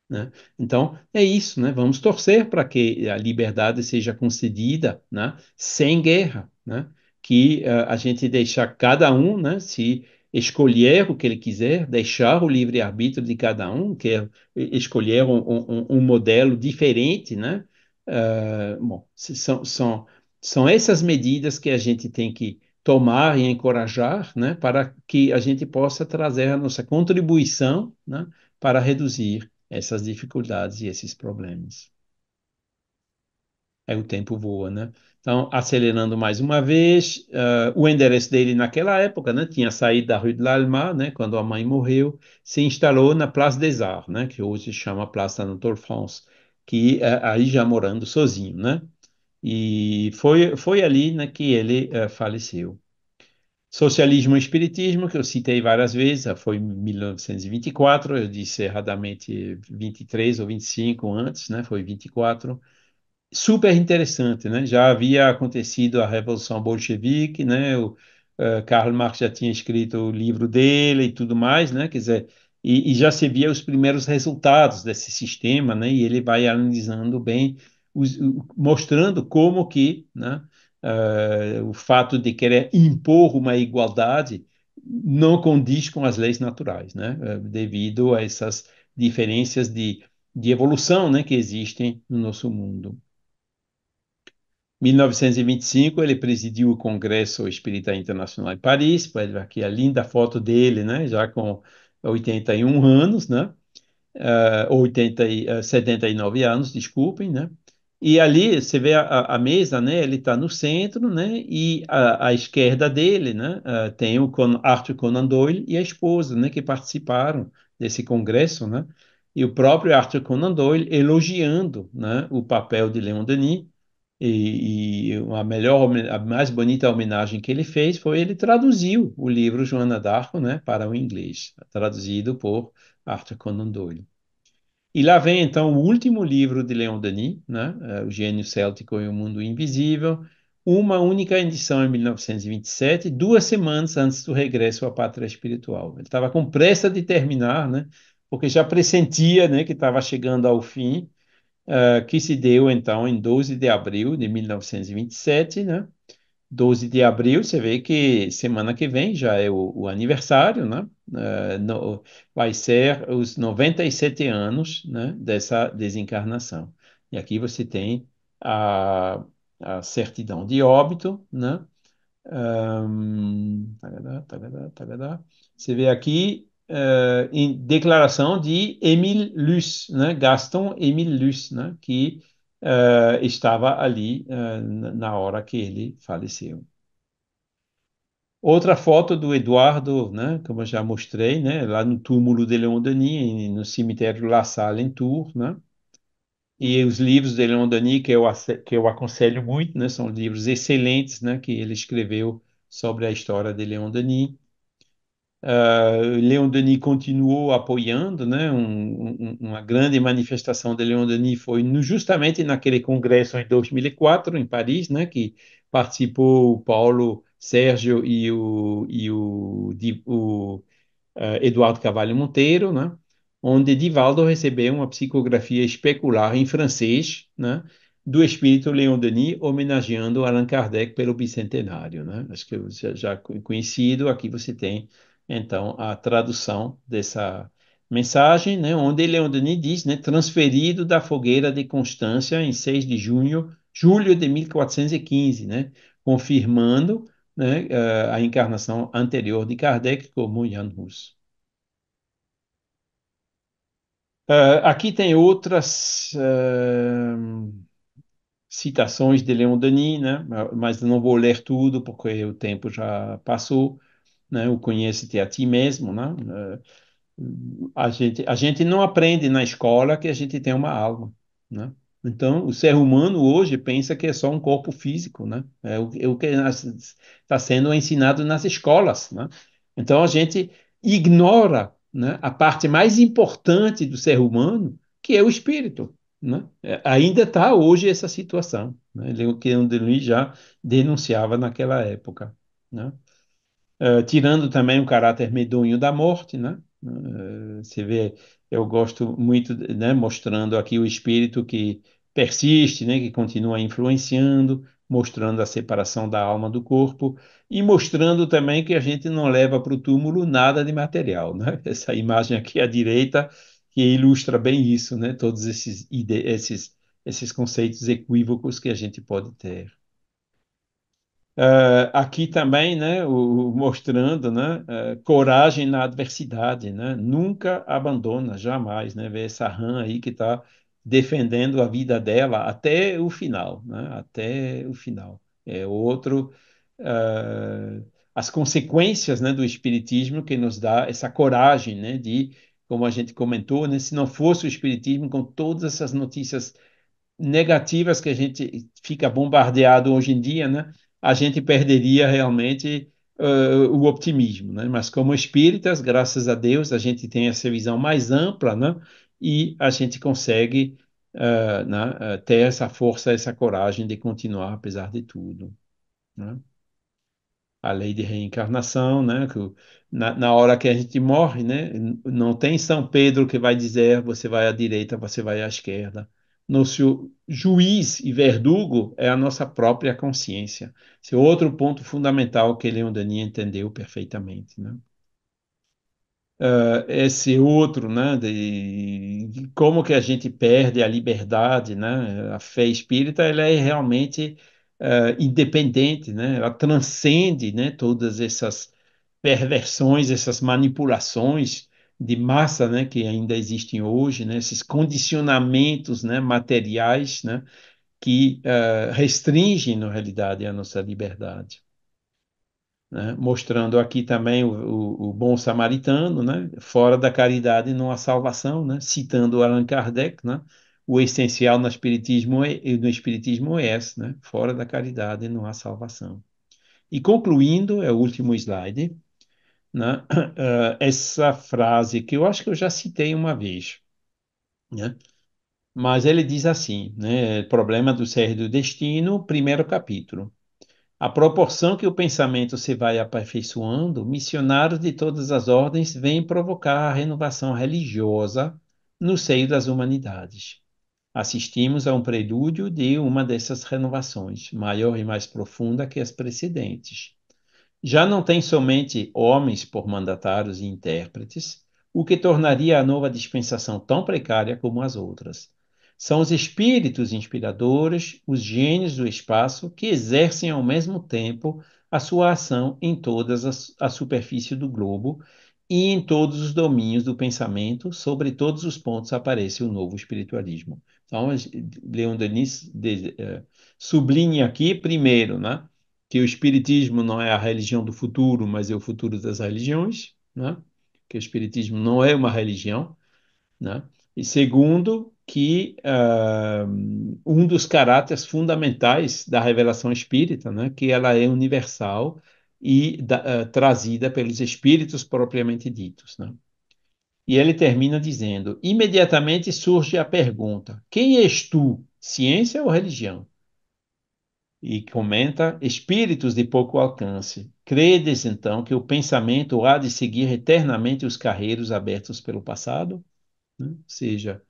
Né? Então, é isso, né? Vamos torcer para que a liberdade seja concedida, né? Sem guerra, né? Que a gente deixar cada um, né? Se escolher o que ele quiser, deixar o livre-arbítrio de cada um, quer escolher um modelo diferente, né? Bom, são essas medidas que a gente tem que tomar e encorajar, né, para que a gente possa trazer a nossa contribuição, né, para reduzir essas dificuldades e esses problemas. Aí o tempo voa, né? Então, acelerando mais uma vez, o endereço dele naquela época, né, tinha saído da Rue de l'Alma, né, quando a mãe morreu, se instalou na Place des Arts, né, que hoje se chama Place Anatole France, que aí já morando sozinho, né? E foi ali, né, que ele faleceu. Socialismo e Espiritismo, que eu citei várias vezes, foi em 1924, eu disse erradamente 23 ou 25 antes, né? Foi 24. Super interessante, né? Já havia acontecido a Revolução Bolchevique, né? Karl Marx já tinha escrito o livro dele e tudo mais, né? Quer dizer, e já se via os primeiros resultados desse sistema, né? E ele vai analisando bem, mostrando como que, né? O fato de querer impor uma igualdade não condiz com as leis naturais, né? Devido a essas diferenças de evolução, né? Que existem no nosso mundo. 1925, ele presidiu o Congresso Espírita Internacional em Paris, pode ver aqui a linda foto dele, né, já com 81 anos, né, 79 anos, desculpem, né, e ali você vê a mesa, né, ele está no centro, né, e à esquerda dele, né, tem o Arthur Conan Doyle e a esposa, né, que participaram desse congresso, né, e o próprio Arthur Conan Doyle elogiando, né, o papel de Leon Denis, e a mais bonita homenagem que ele fez foi ele traduziu o livro Joana d'Arco, né, para o inglês, traduzido por Arthur Conan Doyle. E lá vem então o último livro de Leon Denis, né, O Gênio Céltico e o Mundo Invisível, uma única edição em 1927, 2 semanas antes do regresso à pátria espiritual. Ele estava com pressa de terminar, né, porque já pressentia, né, que estava chegando ao fim, que se deu então em 12 de abril de 1927, né? 12 de abril, você vê que semana que vem já é o aniversário, né? Vai ser os 97 anos, né, dessa desencarnação. E aqui você tem a certidão de óbito, né? Tagadá, tagadá, tagadá. Você vê aqui em declaração de Émile Luce, né? Gaston Émile Luce, né? Que estava ali na hora que ele faleceu. Outra foto do Eduardo, né? Como eu já mostrei, né? Lá no túmulo de Leon Denis, no cemitério La Salle, em Tours, né? E os livros de Leon Denis, que eu aconselho muito, né? São livros excelentes, né? Que ele escreveu sobre a história de Leon Denis. Leon Denis continuou apoiando, né? Uma grande manifestação de Leon Denis foi justamente naquele congresso em 2004, em Paris, né? Que participou o Paulo Sérgio e o Eduardo Carvalho Monteiro, né? Onde Divaldo recebeu uma psicografia especular em francês, né? Do espírito Leon Denis, homenageando Allan Kardec pelo bicentenário, né? Acho que já conhecido, aqui você tem, então, a tradução dessa mensagem, né? Onde Leon Denis diz, né? Transferido da fogueira de Constância em 6 de julho de 1415, né? Confirmando, né, a encarnação anterior de Kardec como Jan Hus. Aqui tem outras citações de Leon Denis, né, mas não vou ler tudo porque o tempo já passou, né, o Conhece-te a ti mesmo, né, a gente não aprende na escola que a gente tem uma alma, né? Então, o ser humano hoje pensa que é só um corpo físico, né? É o que está sendo ensinado nas escolas, né? Então, a gente ignora, né, a parte mais importante do ser humano, que é o espírito, né? Ainda está hoje essa situação, né? O que Denis já denunciava naquela época, né? Tirando também o caráter medonho da morte, né? Você vê, eu gosto muito, né, mostrando aqui o espírito que persiste, né, que continua influenciando, mostrando a separação da alma do corpo e mostrando também que a gente não leva para o túmulo nada de material, né? Essa imagem aqui à direita que ilustra bem isso, né? Todos esses conceitos equívocos que a gente pode ter. Aqui também, né, mostrando, né, coragem na adversidade, né, nunca abandona, jamais, né, vê essa rã aí que está defendendo a vida dela até o final, né, até o final. É outro, as consequências, né, do espiritismo que nos dá essa coragem, né, de, como a gente comentou, né, se não fosse o espiritismo com todas essas notícias negativas que a gente fica bombardeado hoje em dia, né? A gente perderia realmente o optimismo, né? Mas como espíritas, graças a Deus, a gente tem essa visão mais ampla, né? E a gente consegue né, ter essa força, essa coragem de continuar apesar de tudo, né? A lei de reencarnação, né? Que na hora que a gente morre, né? Não tem São Pedro que vai dizer você vai à direita, você vai à esquerda. Nosso juiz e verdugo é a nossa própria consciência. Esse é outro ponto fundamental que Leon Denis entendeu perfeitamente, né? Esse outro, né, de como que a gente perde a liberdade, né? A fé espírita, ela é realmente independente, né? Ela transcende, né, todas essas perversões, essas manipulações de massa, né, que ainda existem hoje, né? Esses condicionamentos, né, materiais, né, que restringem, na realidade, a nossa liberdade, né? Mostrando aqui também o bom samaritano, né? Fora da caridade não há salvação, né? Citando Allan Kardec, né? O essencial no espiritismo é esse, né? Fora da caridade não há salvação. E concluindo, é o último slide, né? Essa frase que eu acho que eu já citei uma vez, né? Mas ele diz assim, né? Problema do ser e do destino, primeiro capítulo. À proporção que o pensamento se vai aperfeiçoando, missionários de todas as ordens vêm provocar a renovação religiosa no seio das humanidades. Assistimos a um prelúdio de uma dessas renovações, maior e mais profunda que as precedentes. Já não tem somente homens por mandatários e intérpretes, o que tornaria a nova dispensação tão precária como as outras. São os espíritos inspiradores, os gênios do espaço, que exercem ao mesmo tempo a sua ação em toda a superfície do globo e em todos os domínios do pensamento, sobre todos os pontos aparece o novo espiritualismo. Então, Leon Denis sublinha aqui, primeiro, né? Que o espiritismo não é a religião do futuro, mas é o futuro das religiões, né? Que o espiritismo não é uma religião, né? E segundo, que um dos caráteres fundamentais da revelação espírita, né? Que ela é universal e trazida pelos espíritos propriamente ditos, né? E ele termina dizendo: imediatamente surge a pergunta: quem és tu, ciência ou religião? E comenta: espíritos de pouco alcance, credes então que o pensamento há de seguir eternamente os carreiros abertos pelo passado? Né? Ou seja,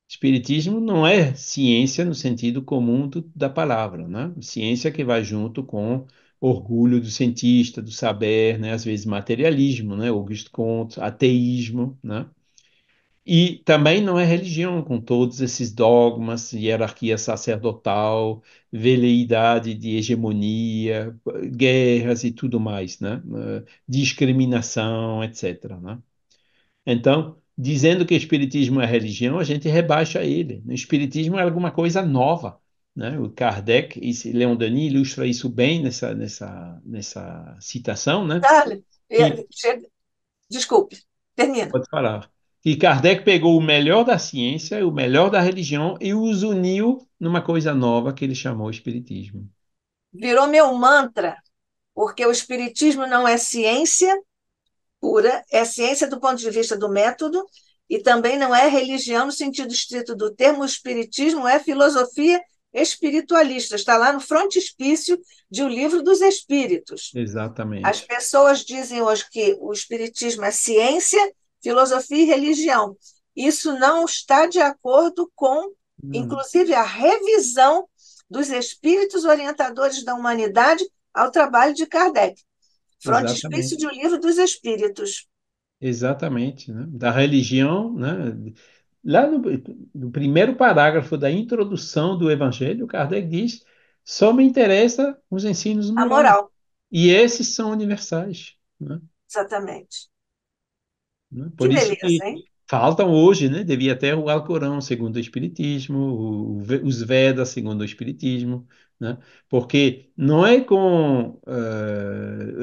espiritismo não é ciência no sentido comum da palavra, né? Ciência que vai junto com orgulho do cientista, do saber, né? Às vezes materialismo, né? Auguste Comte, ateísmo, né? E também não é religião, com todos esses dogmas, hierarquia sacerdotal, veleidade de hegemonia, guerras e tudo mais, né? Discriminação, etc., né? Então, dizendo que o espiritismo é religião, a gente rebaixa ele. O espiritismo é alguma coisa nova, né? O Kardec e Leon Denis ilustra isso bem nessa citação, né? Charles, Que desculpe, termina. pode falar. Que Kardec pegou o melhor da ciência, o melhor da religião e os uniu numa coisa nova que ele chamou Espiritismo. Virou meu mantra, porque o espiritismo não é ciência pura, é ciência do ponto de vista do método, e também não é religião no sentido estrito do termo. O espiritismo é filosofia espiritualista, está lá no frontispício de O Livro dos Espíritos. As Exatamente. pessoas dizem hoje que o espiritismo é ciência, filosofia e religião. Isso não está de acordo com, Não. inclusive, a revisão dos espíritos orientadores da humanidade ao trabalho de Kardec. Frontispício Exatamente. de O Livro dos Espíritos. Exatamente, né? Da religião, né? Lá no primeiro parágrafo da introdução do Evangelho, Kardec diz: só me interessa os ensinos A morais. moral, E esses são universais, né? exatamente. Né? Que Por isso beleza, que hein? faltam hoje, né? Devia ter o Alcorão, segundo o Espiritismo, os Vedas, segundo o Espiritismo, né? Porque não é com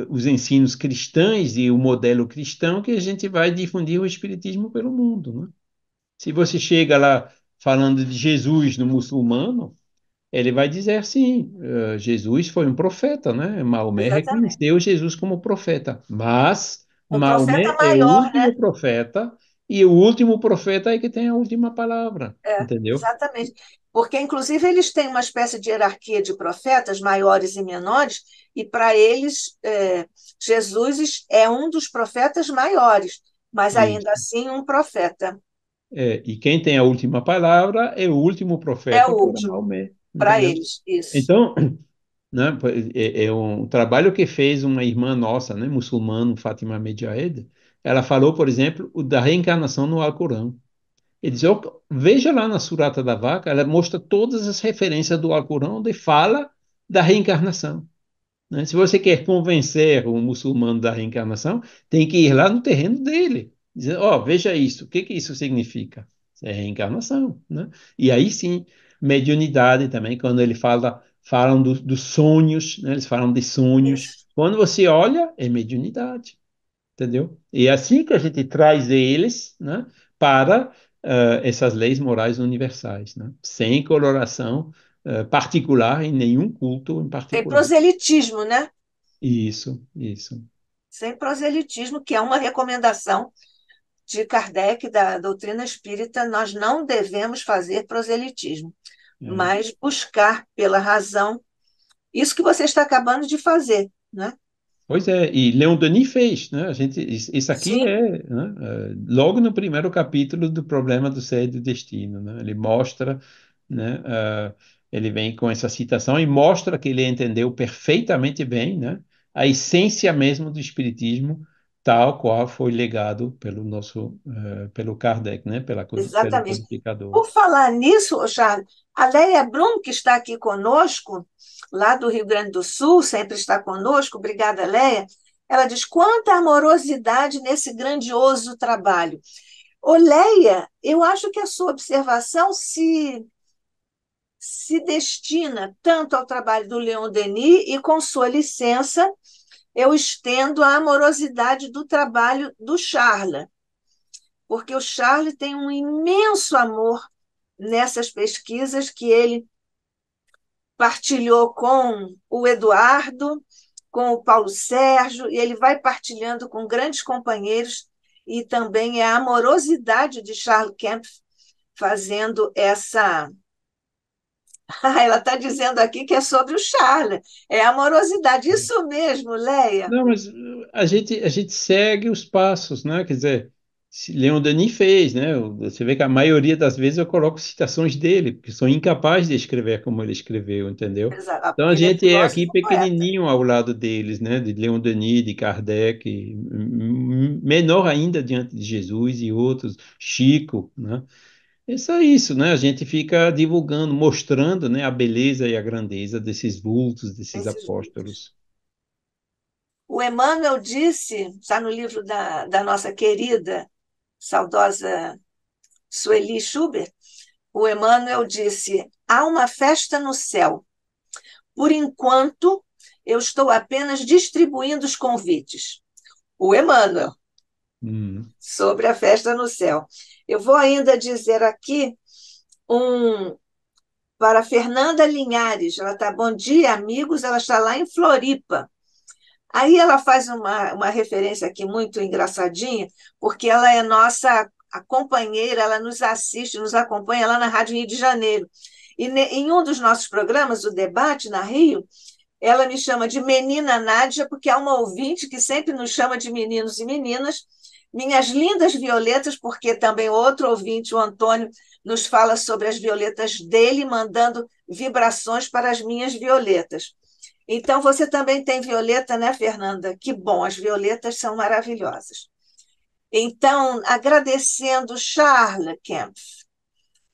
os ensinos cristãos e o modelo cristão que a gente vai difundir o Espiritismo pelo mundo, né? Se você chega lá falando de Jesus no muçulmano, ele vai dizer assim: Jesus foi um profeta, né? Maomé Exatamente. reconheceu Jesus como profeta, mas Um profeta Maomé é o maior, né? último profeta e o último profeta é que tem a última palavra, É, entendeu? exatamente. Porque, inclusive, eles têm uma espécie de hierarquia de profetas, maiores e menores, e para eles, Jesus é um dos profetas maiores, mas ainda Isso. assim um profeta. E quem tem a última palavra é o último É o profeta, que era último Maomé, para entendeu? eles, isso. Então, né, é um trabalho que fez uma irmã nossa, né, muçulmana, Fátima Medjaed. Ela falou, por exemplo, da reencarnação no Alcorão. Ele diz: "Ó, veja lá na Surata da Vaca, ela mostra todas as referências do Alcorão onde fala da reencarnação. Né? Se você quer convencer um muçulmano da reencarnação, tem que ir lá no terreno dele. Dizer: ó, veja isso, o que que isso significa? Isso é reencarnação, né? E aí sim, mediunidade também, quando ele falam dos sonhos, né? Eles falam de sonhos. Isso. Quando você olha, é mediunidade, entendeu? E é assim que a gente traz eles, né, para essas leis morais universais, né? Sem coloração particular em nenhum culto em Tem particular. proselitismo, né? Isso, isso. Sem proselitismo, que é uma recomendação de Kardec, da doutrina espírita, nós não devemos fazer proselitismo, É. mas buscar pela razão isso que você está acabando de fazer, né? Pois é, e Leon Denis fez, né? Isso aqui Sim, é, né, logo no primeiro capítulo do Problema do Ser e do Destino, né? Ele mostra, né, ele vem com essa citação e mostra que ele entendeu perfeitamente bem, né, a essência mesmo do Espiritismo, tal qual foi legado pelo pelo Kardec, né, pelo exatamente. codificador. Por falar nisso, Charles, a Leia Brum, que está aqui conosco, lá do Rio Grande do Sul, sempre está conosco, obrigada, Leia. Ela diz: quanta amorosidade nesse grandioso trabalho. Ô, Leia, eu acho que a sua observação se destina tanto ao trabalho do Leon Denis, e, com sua licença, eu estendo a amorosidade do trabalho do Charles, porque o Charles tem um imenso amor nessas pesquisas que ele partilhou com o Eduardo, com o Paulo Sérgio, e ele vai partilhando com grandes companheiros, e também é a amorosidade de Charles Kempf fazendo essa. Ela está dizendo aqui que é sobre o Charles, é amorosidade. Isso mesmo, Leia. Não, mas a gente segue os passos, né? Quer dizer, Leon Denis fez, né? Você vê que a maioria das vezes eu coloco citações dele, porque sou incapaz de escrever como ele escreveu, entendeu? Então a Porque ele é gente é aqui filósofo poeta. pequenininho ao lado deles, né? De Leon Denis, de Kardec, menor ainda diante de Jesus e outros, Chico, né? É só isso, né? A gente fica divulgando, mostrando, né, a beleza e a grandeza desses vultos, desses Esses livros. apóstolos. O Emmanuel disse, está no livro da nossa querida, saudosa Sueli Schubert, o Emmanuel disse: há uma festa no céu. Por enquanto, eu estou apenas distribuindo os convites. O Emmanuel, Hum. sobre a festa no céu. Eu vou ainda dizer aqui um para Fernanda Linhares. Ela está, bom dia, amigos. Ela está lá em Floripa. Aí ela faz uma referência aqui muito engraçadinha, porque ela é nossa a companheira, ela nos assiste, nos acompanha lá na Rádio Rio de Janeiro. E em um dos nossos programas, o Debate na Rio, ela me chama de Menina Nádia, porque há uma ouvinte que sempre nos chama de meninos e meninas. Minhas lindas violetas, porque também outro ouvinte, o Antônio, nos fala sobre as violetas dele, mandando vibrações para as minhas violetas. Então, você também tem violeta, né, Fernanda? Que bom, as violetas são maravilhosas. Então, agradecendo Charles Kempf,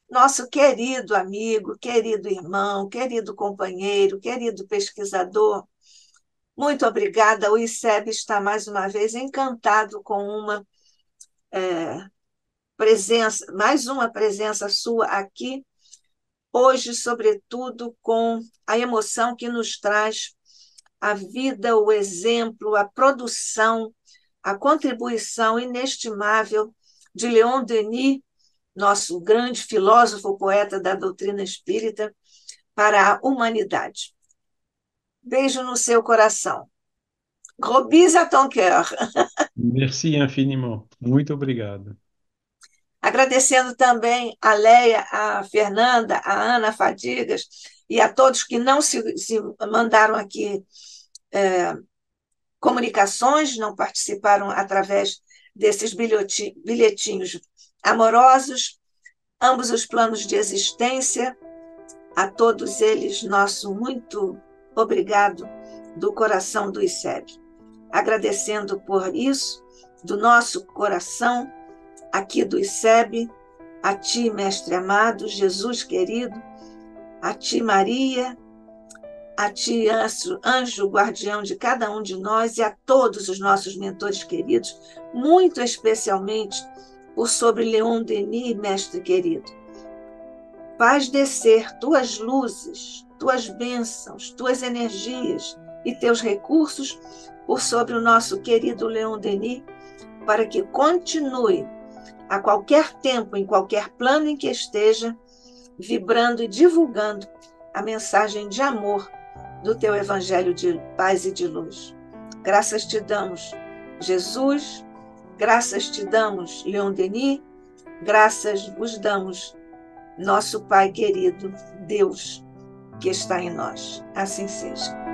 nosso querido amigo, querido irmão, querido companheiro, querido pesquisador, muito obrigada. O ICEB está mais uma vez encantado com uma presença, mais uma presença sua aqui, hoje, sobretudo, com a emoção que nos traz a vida, o exemplo, a produção, a contribuição inestimável de Leon Denis, nosso grande filósofo, poeta da doutrina espírita, para a humanidade. Beijo no seu coração. Gros bis à ton cœur. Merci infiniment. Muito obrigado. Agradecendo também a Leia, a Fernanda, a Ana Fadigas e a todos que não se mandaram aqui comunicações, não participaram através desses bilhetinhos amorosos, ambos os planos de existência. A todos eles, nosso muito obrigado do coração do ICEB. Agradecendo por isso, do nosso coração, aqui do ICEB, a ti, Mestre amado, Jesus querido, a ti, Maria, a ti, anjo guardião de cada um de nós, e a todos os nossos mentores queridos, muito especialmente por sobre Leon Denis, Mestre querido. Faz descer tuas luzes, tuas bênçãos, tuas energias e teus recursos por sobre o nosso querido Leon Denis, para que continue, a qualquer tempo, em qualquer plano em que esteja, vibrando e divulgando a mensagem de amor do teu evangelho de paz e de luz. Graças te damos, Jesus, graças te damos, Leon Denis, graças vos damos, nosso Pai querido, Deus que está em nós. Assim seja.